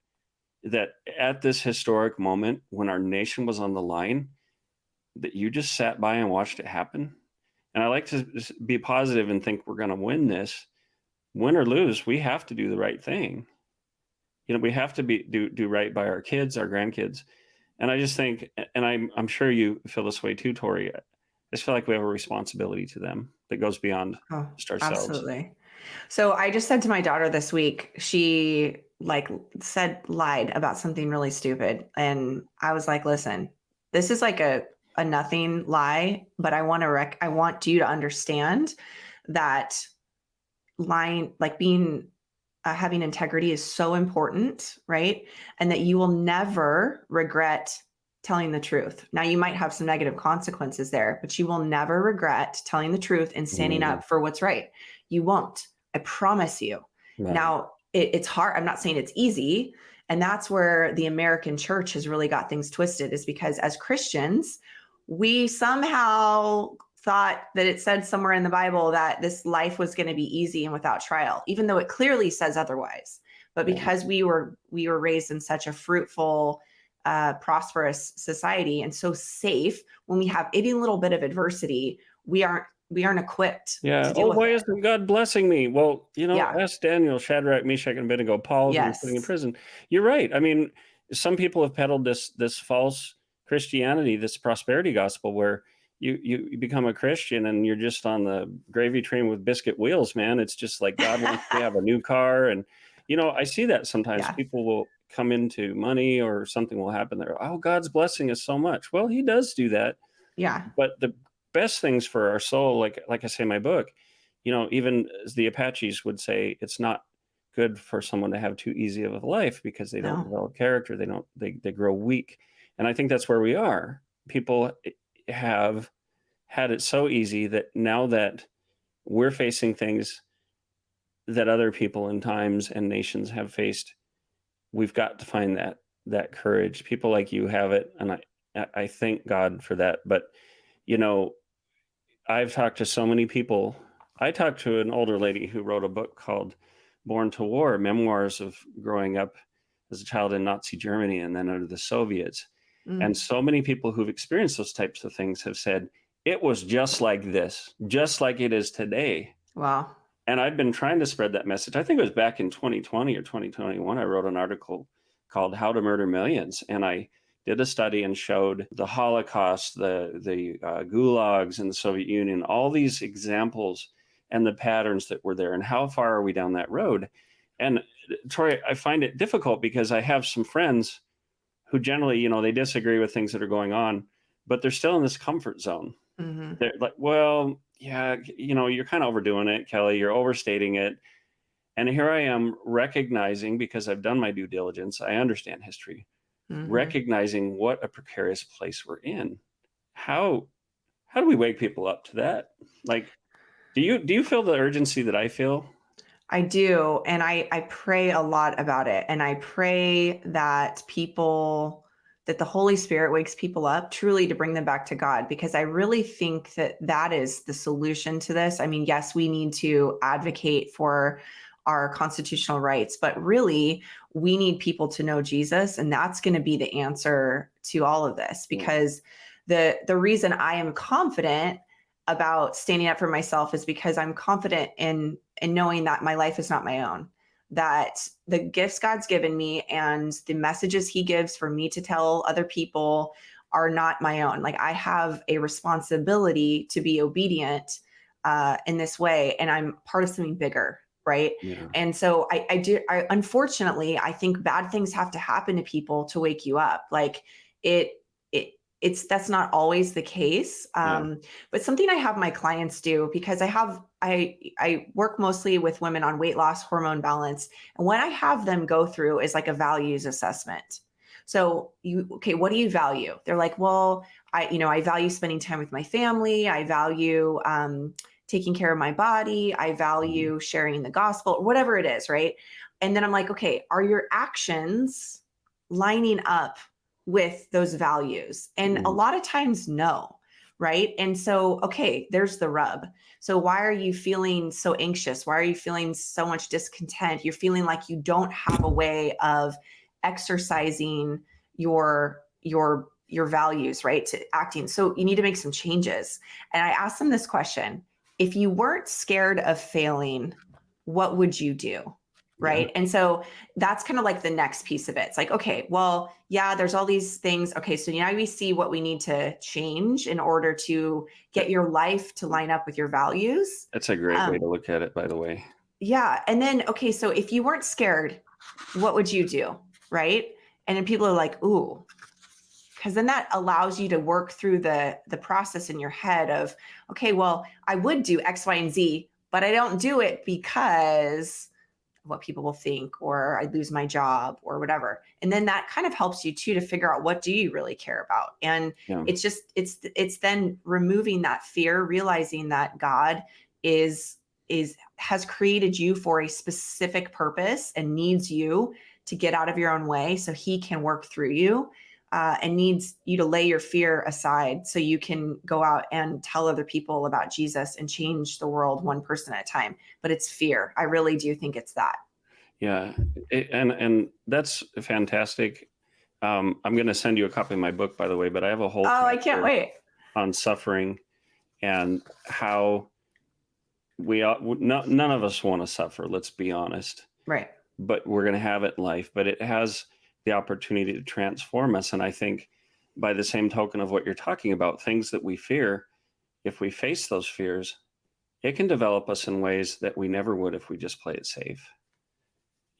that at this historic moment when our nation was on the line, that you just sat by and watched it happen. And I like to be positive and think we're going to win this. Win or lose, we have to do the right thing. We have to do right by our kids, our grandkids. And I just think, and I'm sure you feel this way too, Tori, I just feel like we have a responsibility to them that goes beyond just ourselves. Absolutely. So I just said to my daughter this week, she lied about something really stupid. And I was like, listen, this is like a nothing lie, but I want you to understand that lying, having integrity is so important, right? And that you will never regret telling the truth. Now, you might have some negative consequences there, but you will never regret telling the truth and standing up for what's right. You won't. I promise you. Right. Now, it's hard. I'm not saying it's easy. And that's where the American church has really got things twisted, is because as Christians, we somehow thought that it said somewhere in the Bible that this life was going to be easy and without trial, even though it clearly says otherwise. But because we were raised in such a fruitful, prosperous society and so safe, when we have any little bit of adversity, we aren't equipped. Yeah. To deal with why it. isn't God blessing me? Well, ask Daniel, Shadrach, Meshach, and Abednego, Paul, who's putting in prison. You're right. I mean, some people have peddled this false Christianity, this prosperity gospel, where you become a Christian and you're just on the gravy train with biscuit wheels, man. It's just like God wants to have a new car. And, I see that sometimes people will come into money or something will happen there. Oh, God's blessing us so much. Well, he does do that. Yeah. But the best things for our soul, like I say in my book, even as the Apaches would say, it's not good for someone to have too easy of a life because they don't develop character. They grow weak. And I think that's where we are. People have had it so easy that now that we're facing things that other people in times and nations have faced, we've got to find that courage. People like you have it, and I thank God for that. But I've talked to so many people. I talked to an older lady who wrote a book called Born to War, memoirs of growing up as a child in Nazi Germany and then under the Soviets. And so many people who've experienced those types of things have said, it was just like this, just like it is today. Wow. And I've been trying to spread that message. I think it was back in 2020 or 2021, I wrote an article called How to Murder Millions. And I did a study and showed the Holocaust, the gulags in the Soviet Union, all these examples and the patterns that were there and how far are we down that road. And Tori, I find it difficult because I have some friends who generally, they disagree with things that are going on, but they're still in this comfort zone. Mm-hmm. They're like, well, yeah, you're kind of overdoing it, Kelly, you're overstating it. And here I am recognizing, because I've done my due diligence, I understand history, recognizing what a precarious place we're in. How do we wake people up to that? Like, do you feel the urgency that I feel? I do. And I pray a lot about it. And I pray that the Holy Spirit wakes people up truly to bring them back to God, because I really think that is the solution to this. I mean, yes, we need to advocate for our constitutional rights, but really we need people to know Jesus. And that's going to be the answer to all of this, because the reason I am confident about standing up for myself is because I'm confident in knowing that my life is not my own, that the gifts God's given me and the messages he gives for me to tell other people are not my own. Like, I have a responsibility to be obedient in this way, and I'm part of something bigger, right? Yeah. And so I unfortunately, I think bad things have to happen to people to wake you up. Like, that's not always the case. But something I have my clients do, because I work mostly with women on weight loss, hormone balance. And what I have them go through is like a values assessment. So what do you value? They're like, well, I value spending time with my family. I value taking care of my body. I value sharing the gospel, whatever it is, right? And then I'm like, okay, are your actions lining up with those values? And a lot of times, no, right? And so, okay, there's the rub. So why are you feeling so anxious? Why are you feeling so much discontent? You're feeling like you don't have a way of exercising your values, right? To acting. So you need to make some changes. And I asked them this question: if you weren't scared of failing, what would you do? Right. And so that's kind of like the next piece of it. It's like, okay, well, yeah, there's all these things. Okay. So now we see what we need to change in order to get your life to line up with your values. That's a great way to look at it, by the way. Yeah. And then, okay, so if you weren't scared, what would you do? Right. And then people are like, ooh, because then that allows you to work through the process in your head of, okay, well, I would do X, Y, and Z, but I don't do it because what people will think, or I lose my job or whatever. And then that kind of helps you too to figure out, what do you really care about? And it's just, it's then removing that fear, realizing that God has created you for a specific purpose and needs you to get out of your own way so he can work through you, and needs you to lay your fear aside so you can go out and tell other people about Jesus and change the world one person at a time. But it's fear. I really do think it's that. Yeah. And that's fantastic. I'm going to send you a copy of my book, by the way, but I have a whole I can't wait. on suffering and how none of us want to suffer. Let's be honest. Right. But we're going to have it in life, but it has the opportunity to transform us. And I think by the same token of what you're talking about, things that we fear, if we face those fears, it can develop us in ways that we never would if we just play it safe.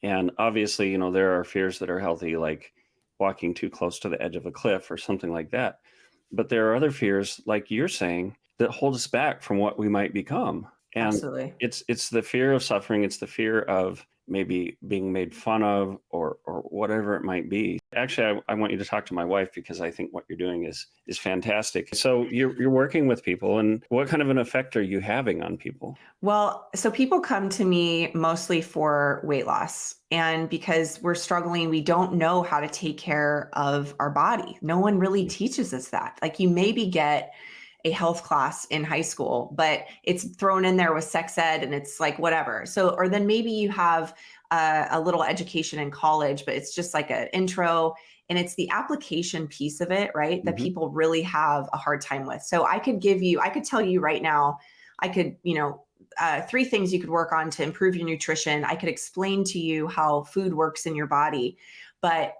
And obviously, there are fears that are healthy, like walking too close to the edge of a cliff or something like that. But there are other fears, like you're saying, that hold us back from what we might become. And Absolutely. It's the fear of suffering. It's the fear of maybe being made fun of or whatever it might be. Actually, I want you to talk to my wife, because I think what you're doing is fantastic. So you're working with people, and what kind of an effect are you having on people? Well, so people come to me mostly for weight loss. And because we're struggling, we don't know how to take care of our body. No one really teaches us that. Like, you maybe get a health class in high school, but it's thrown in there with sex ed and it's like, whatever. So, or then maybe you have a little education in college, but it's just like an intro, and it's the application piece of it, right? That people really have a hard time with. So I could tell you right now, I could, 3 things you could work on to improve your nutrition. I could explain to you how food works in your body, but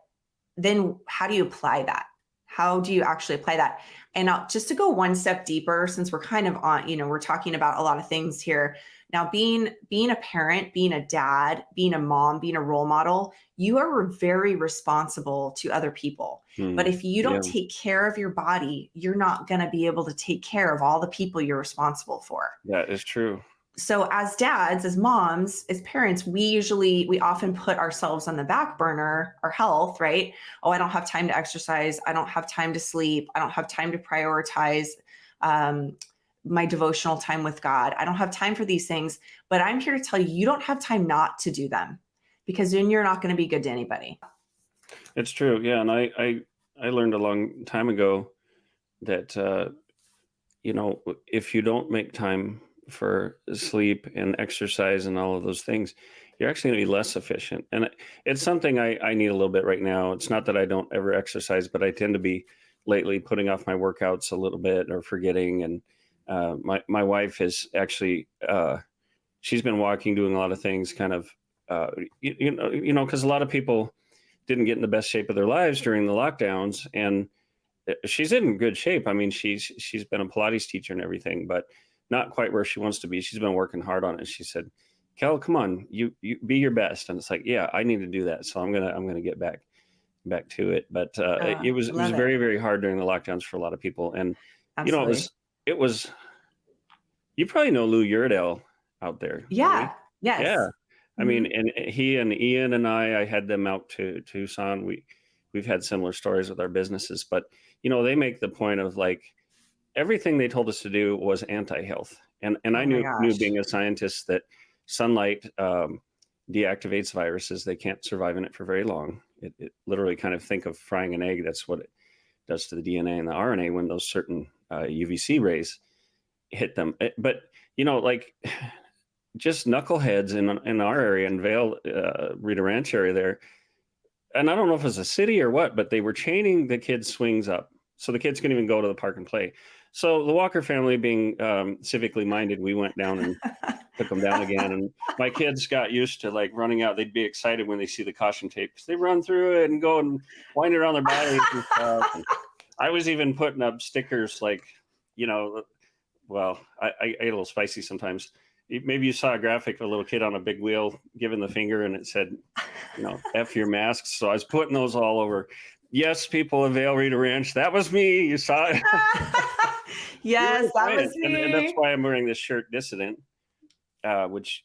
then how do you apply that? How do you actually apply that? And just to go one step deeper, since we're kind of on, we're talking about a lot of things here. Now, being a parent, being a dad, being a mom, being a role model, you are very responsible to other people. But if you don't take care of your body, you're not going to be able to take care of all the people you're responsible for. That is true. So as dads, as moms, as parents, we often put ourselves on the back burner, our health, right? Oh, I don't have time to exercise. I don't have time to sleep. I don't have time to prioritize my devotional time with God. I don't have time for these things, but I'm here to tell you, you don't have time not to do them, because then you're not going to be good to anybody. It's true. Yeah. And I learned a long time ago that, if you don't make time for sleep and exercise and all of those things, you're actually going to be less efficient. And it's something I need a little bit right now. It's not that I don't ever exercise, but I tend to be lately putting off my workouts a little bit or forgetting. And my wife is actually, she's been walking, doing a lot of things kind of, because a lot of people didn't get in the best shape of their lives during the lockdowns. And she's in good shape. I mean, she's been a Pilates teacher and everything, but not quite where she wants to be. She's been working hard on it. She said, "Kel, come on, you be your best." And it's like, yeah, I need to do that. So I'm gonna get back to it. But it was very, very hard during the lockdowns for a lot of people. And Absolutely. it was. You probably know Lou Uredale out there. Yeah. Right? Yes. Yeah. I mean, and he and Ian and I had them out to Tucson. We've had similar stories with our businesses, but they make the point of like, everything they told us to do was anti-health. And I knew being a scientist that sunlight deactivates viruses. They can't survive in it for very long. It literally, kind of think of frying an egg. That's what it does to the DNA and the RNA when those certain UVC rays hit them. But, like just knuckleheads in our area, in Vail, Rita Ranch area there, and I don't know if it was a city or what, but they were chaining the kids' swings up so the kids couldn't even go to the park and play. So the Walker family, being civically minded, we went down and took them down again. And my kids got used to like running out. They'd be excited when they see the caution tape because they run through it and go and wind it around their bodies and stuff. And I was even putting up stickers like, you know, well, I get a little spicy sometimes. Maybe you saw a graphic of a little kid on a big wheel giving the finger and it said, you know, F your masks. So I was putting those all over. Yes, people of Vail Rita Ranch. That was me. You saw it. Yes, that was me. And that's why I'm wearing this shirt, Dissident, which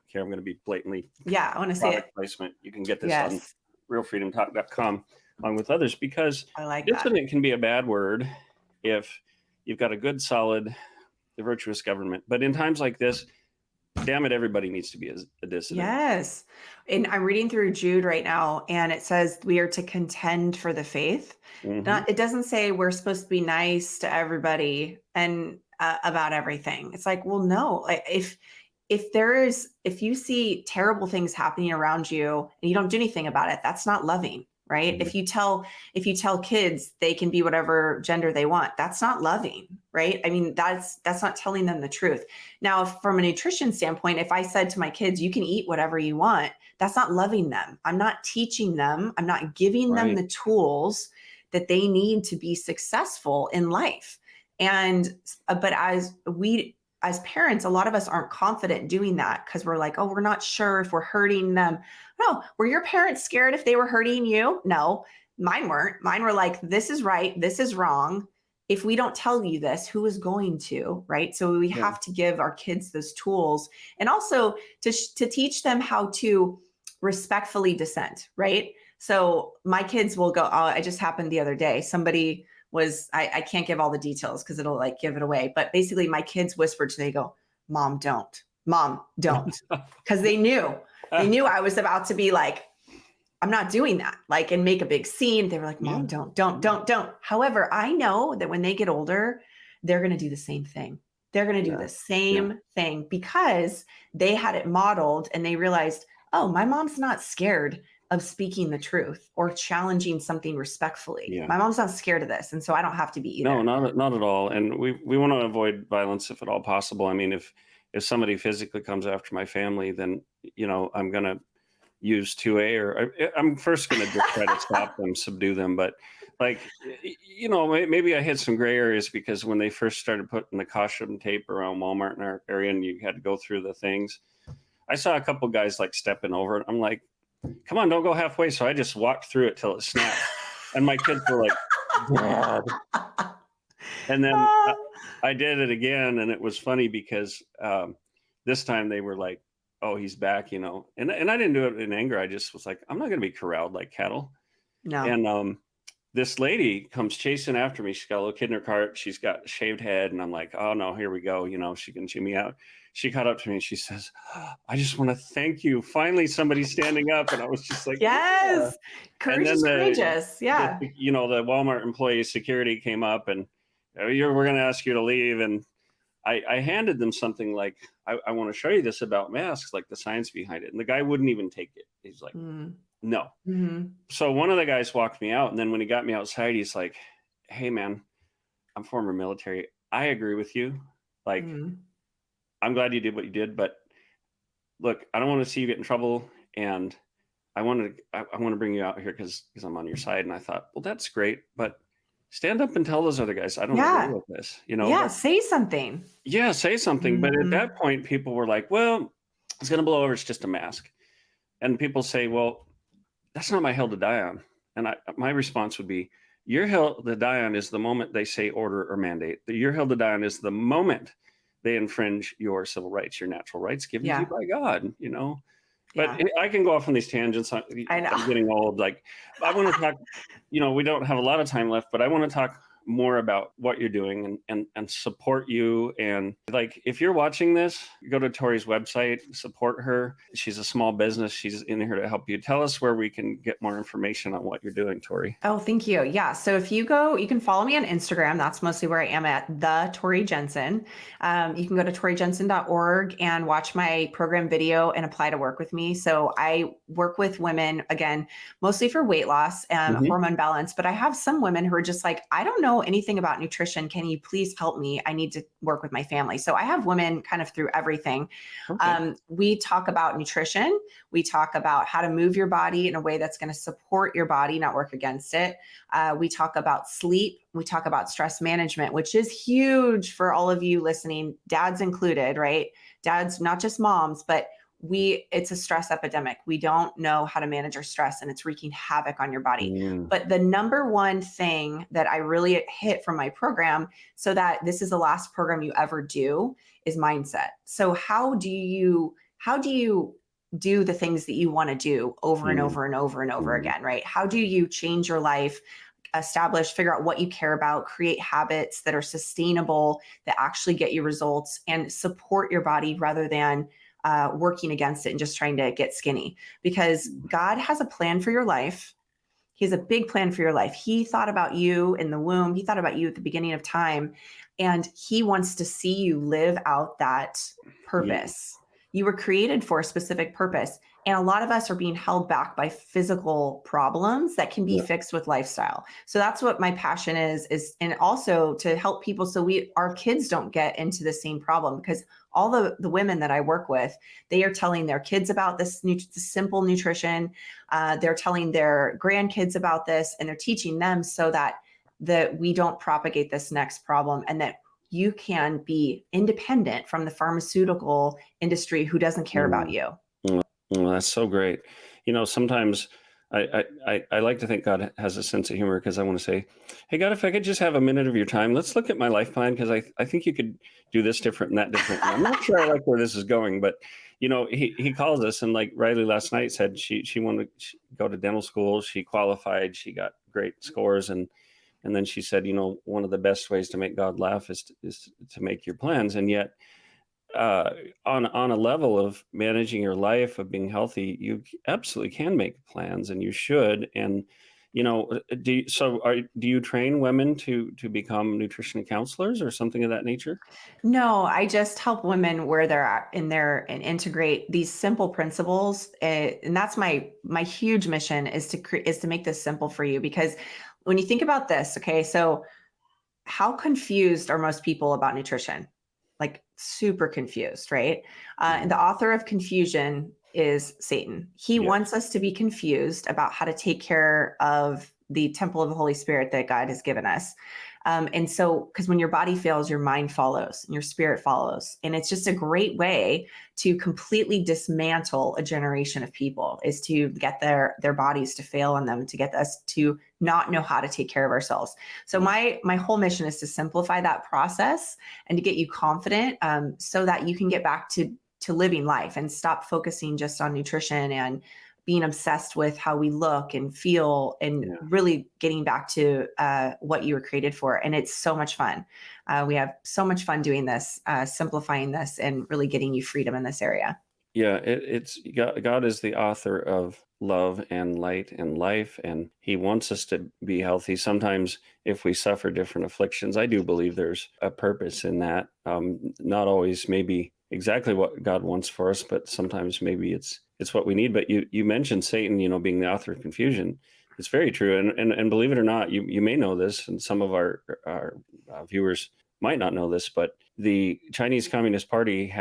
here I'm going to be blatantly. Yeah, I want to say it. Placement. You can get this on realfreedomtalk.com along with others, because I like dissident can be a bad word if you've got a good, solid, virtuous government. But in times like this, damn it, everybody needs to be a dissident. Yes. And I'm reading through Jude right now, and it says we are to contend for the faith. Mm-hmm. It doesn't say we're supposed to be nice to everybody and about everything. It's like, well, no, if you see terrible things happening around you and you don't do anything about it, that's not loving, right? Mm-hmm. If you tell kids they can be whatever gender they want, that's not loving, right? I mean, that's not telling them the truth. Now, from a nutrition standpoint, if I said to my kids, you can eat whatever you want, that's not loving them. I'm not teaching them. I'm not giving them the tools that they need to be successful in life. And, but as parents, a lot of us aren't confident doing that because we're like, oh, we're not sure if we're hurting them. No, were your parents scared if they were hurting you? No, mine weren't. Mine were like, this is right, this is wrong. If we don't tell you this, who is going to, right? So we have to give our kids those tools, and also to teach them how to respectfully dissent, right? So my kids will go, oh, it just happened the other day. Somebody was, I can't give all the details because it'll like give it away. But basically my kids whispered to me, they go, Mom, don't. Because they knew I was about to be like, I'm not doing that, like, and make a big scene. They were like, Mom, don't. However, I know that when they get older, they're going to do the same thing. They're going to do the same thing because they had it modeled and they realized, oh, my mom's not scared of speaking the truth or challenging something respectfully. Yeah. My mom's not scared of this. And so I don't have to be either. No, not at all. And we want to avoid violence if at all possible. I mean, if somebody physically comes after my family, then, you know, I'm going to use 2A, or I'm first going to just try to stop them, subdue them. But like, you know, maybe I hit some gray areas because when they first started putting the caution tape around Walmart in our area and you had to go through the things, I saw a couple guys like stepping over it. I'm like, come on, don't go halfway. So I just walked through it till it snapped. And my kids were like, Dad. And then I did it again. And it was funny because this time they were like, oh, he's back, you know. And I didn't do it in anger. I just was like, I'm not going to be corralled like cattle. No. And this lady comes chasing after me. She's got a little kid in her cart. She's got a shaved head. And I'm like, oh, no, here we go. You know, she can chew me out. She caught up to me and she says, I just want to thank you. Finally, somebody's standing up. And I was just like, yes, courageous. Yeah. You know, the Walmart employee security came up and we're going to ask you to leave. And I handed them something like, I want to show you this about masks, like the science behind it. And the guy wouldn't even take it. He's like, no. Mm-hmm. So one of the guys walked me out. And then when he got me outside, he's like, hey, man, I'm former military. I agree with you. Like, I'm glad you did what you did, but look, I don't want to see you get in trouble. And I want to bring you out here because I'm on your side. And I thought, well, that's great, but stand up and tell those other guys, I don't agree with this, you know? Yeah. Say something. Yeah. Say something. But at that point, people were like, well, it's going to blow over. It's just a mask. And people say, well, that's not my hill to die on. And my response would be, your hill to die on is the moment they say order or mandate. Your hill to die on is the moment they infringe your civil rights, your natural rights given to you by God, you know. But I can go off on these tangents. I'm getting old. Like, I want to talk, you know, we don't have a lot of time left, but I want to talk more about what you're doing and support you. And like, if you're watching this, go to Tori's website, support her. She's a small business. She's in here to help you. Tell us where we can get more information on what you're doing, Tori. Oh, thank you. Yeah. So if you go, you can follow me on Instagram. That's mostly where I am at, the Tori Jensen. You can go to torijensen.org and watch my program video and apply to work with me. So I work with women, again, mostly for weight loss and hormone balance, but I have some women who are just like, I don't know anything about nutrition. Can you please help me? I need to work with my family. So I have women kind of through everything. Okay. We talk about nutrition. We talk about how to move your body in a way that's going to support your body, not work against it. We talk about sleep. We talk about stress management, which is huge for all of you listening, dads included, right? Dads, not just moms, but it's a stress epidemic. We don't know how to manage our stress, and it's wreaking havoc on your body. But the number one thing that I really hit from my program, so that this is the last program you ever do, is mindset. So how do you do the things that you want to do over and over and over and over again, right? How do you change your life, figure out what you care about, create habits that are sustainable, that actually get you results and support your body rather than working against it and just trying to get skinny? Because God has a plan for your life. He has a big plan for your life. He thought about you in the womb. He thought about you at the beginning of time, and he wants to see you live out that purpose. You were created for a specific purpose. And a lot of us are being held back by physical problems that can be fixed with lifestyle. So that's what my passion is, and also to help people so our kids don't get into the same problem, because all the women that I work with, they are telling their kids about this simple nutrition. They're telling their grandkids about this, and they're teaching them so that we don't propagate this next problem, and that you can be independent from the pharmaceutical industry who doesn't care about you. Well, that's so great. Sometimes I like to think God has a sense of humor, because I want to say, hey, God, if I could just have a minute of your time, let's look at my life plan, because I think you could do this different and that different. And I'm not sure I like where this is going, but, he calls us, and like Riley last night said, she wanted to go to dental school. She qualified. She got great scores. And then she said, one of the best ways to make God laugh is to make your plans. And yet, on a level of managing your life, of being healthy, you absolutely can make plans, and you should. And do you train women to become nutrition counselors or something of that nature? No, I just help women where they're at and integrate these simple principles. And that's my huge mission, is to make this simple for you. Because when you think about this, okay, so how confused are most people about nutrition? Like super confused, right? And the author of confusion is Satan. He wants us to be confused about how to take care of the temple of the Holy Spirit that God has given us. And so, because when your body fails, your mind follows and your spirit follows. And it's just a great way to completely dismantle a generation of people, is to get their bodies to fail on them, to get us to not know how to take care of ourselves. So my whole mission is to simplify that process and to get you confident, so that you can get back to living life and stop focusing just on nutrition and being obsessed with how we look and feel, and really getting back to what you were created for. And it's so much fun. We have so much fun doing this, simplifying this, and really getting you freedom in this area. Yeah, it's God is the author of love and light and life, and he wants us to be healthy. Sometimes if we suffer different afflictions, I do believe there's a purpose in that. Not always maybe exactly what God wants for us, but sometimes maybe it's what we need. But you mentioned Satan, being the author of confusion. It's very true. And believe it or not, you may know this, and some of our viewers might not know this, but the Chinese Communist Party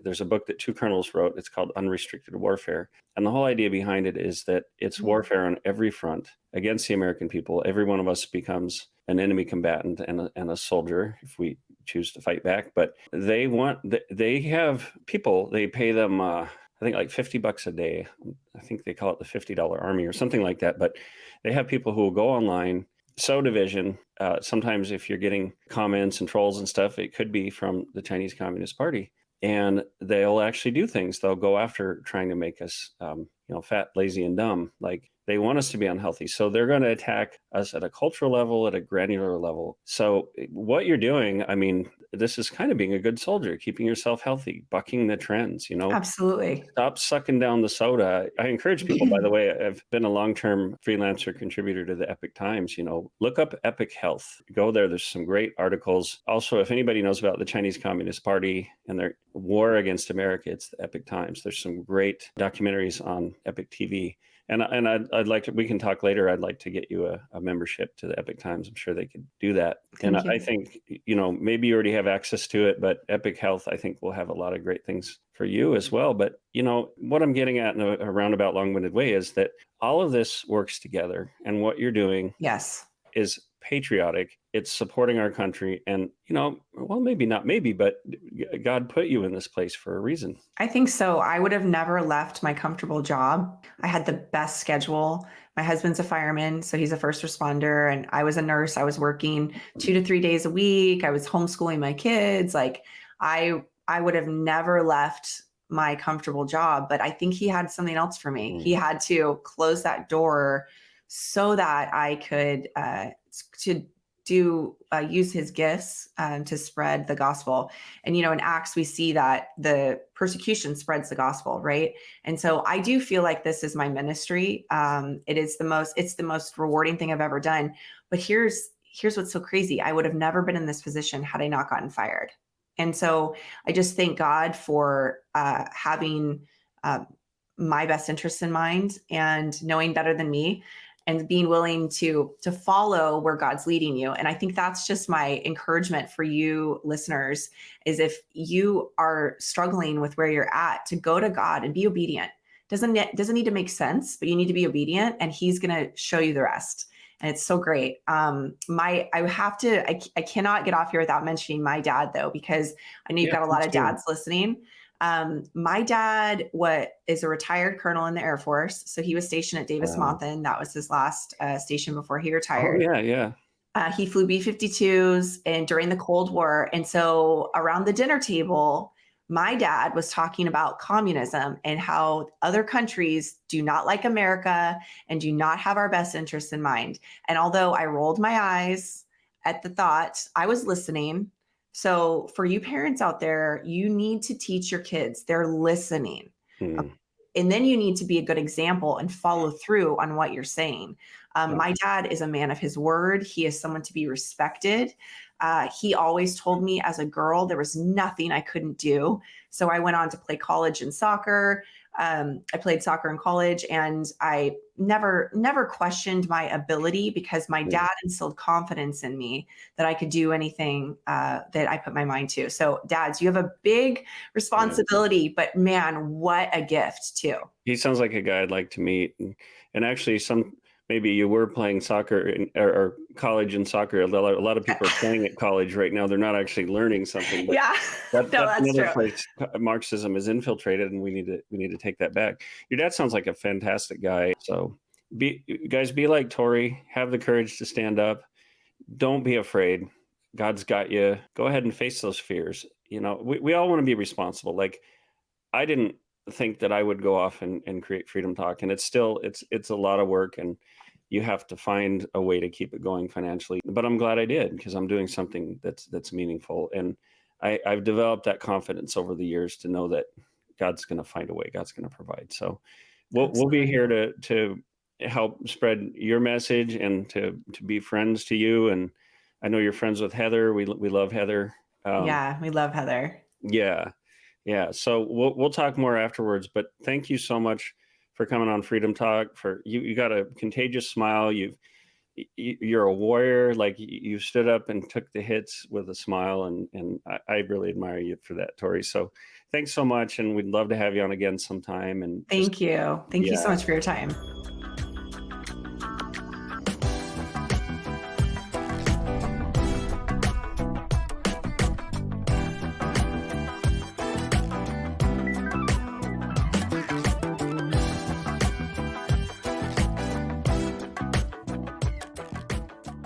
there's a book that two colonels wrote. It's called Unrestricted Warfare. And the whole idea behind it is that it's warfare on every front against the American people. Every one of us becomes an enemy combatant and a soldier if we choose to fight back. But they have people, they pay them, I think like $50 a day. I think they call it the $50 army or something like that. But they have people who will go online, sow division. Sometimes if you're getting comments and trolls and stuff, it could be from the Chinese Communist Party. And they'll actually do things. They'll go after trying to make us, fat, lazy, and dumb. Like They want us to be unhealthy. So they're going to attack us at a cultural level, at a granular level. So what you're doing, I mean, this is kind of being a good soldier, keeping yourself healthy, bucking the trends, Absolutely. Stop sucking down the soda. I encourage people, by the way, I've been a long-term freelancer contributor to the Epic Times, look up Epic Health. Go there. There's some great articles. Also, if anybody knows about the Chinese Communist Party and their war against America, it's the Epic Times. There's some great documentaries on Epic TV. And I'd like to, we can talk later. I'd like to get you a membership to the Epic Times. I'm sure they could do that. Thank you. I think, maybe you already have access to it, but Epic Health, I think will have a lot of great things for you as well. But, what I'm getting at in a roundabout long-winded way is that all of this works together, and what you're doing Yes. is patriotic. It's supporting our country. And, well, maybe not maybe, but God put you in this place for a reason. I think so. I would have never left my comfortable job. I had the best schedule. My husband's a fireman, so he's a first responder, and I was a nurse. I was working 2 to 3 days a week. I was homeschooling my kids. Like I would have never left my comfortable job, but I think he had something else for me. He had to close that door so that I could use his gifts to spread the gospel. And, in Acts, we see that the persecution spreads the gospel, right? And so I do feel like this is my ministry. It's the most rewarding thing I've ever done. But here's what's so crazy. I would have never been in this position had I not gotten fired. And so I just thank God for having my best interests in mind and knowing better than me, and being willing to follow where God's leading you. And I think that's just my encouragement for you listeners, is if you are struggling with where you're at, to go to God and be obedient. Doesn't need to make sense, but you need to be obedient, and he's going to show you the rest. And it's so great. I cannot get off here without mentioning my dad, though, because I know you've got a lot of dads listening. My dad is a retired colonel in the Air Force. So he was stationed at Davis-Monthan. That was his last station before he retired. Oh, yeah. He flew B-52s and during the Cold War. And so around the dinner table, my dad was talking about communism and how other countries do not like America and do not have our best interests in mind. And although I rolled my eyes at the thought, I was listening. So for you parents out there, you need to teach your kids. They're listening. And then you need to be a good example and follow through on what you're saying. My dad is a man of his word. He is someone to be respected. He always told me as a girl, there was nothing I couldn't do. So I went on to play college and soccer. I played soccer in college, and I never questioned my ability, because my dad instilled confidence in me that I could do anything that I put my mind to. So dads, you have a big responsibility, but man, what a gift too. He sounds like a guy I'd like to meet. And actually maybe you were playing soccer or college and soccer. A lot of people are playing at college right now. They're not actually learning something. But Yeah, that's another true. place Marxism is infiltrated, and we need to take that back. Your dad sounds like a fantastic guy. So be like Tori. Have the courage to stand up. Don't be afraid. God's got you. Go ahead and face those fears. We all want to be responsible. Like, I didn't think that I would go off and create Freedom Talk, and it's a lot of work, and you have to find a way to keep it going financially. But I'm glad I did, because I'm doing something that's meaningful, and I've developed that confidence over the years to know that God's going to find a way. God's going to provide. So we'll be here to help spread your message and to be friends to you. And I know you're friends with Heather. We love Heather. Yeah, we love Heather. Yeah. So we'll talk more afterwards, but thank you so much for coming on Freedom Talk. For you got a contagious smile. You're a warrior. Like, you stood up and took the hits with a smile, and I really admire you for that, Tori. So thanks so much, and we'd love to have you on again sometime. And Thank you so much for your time.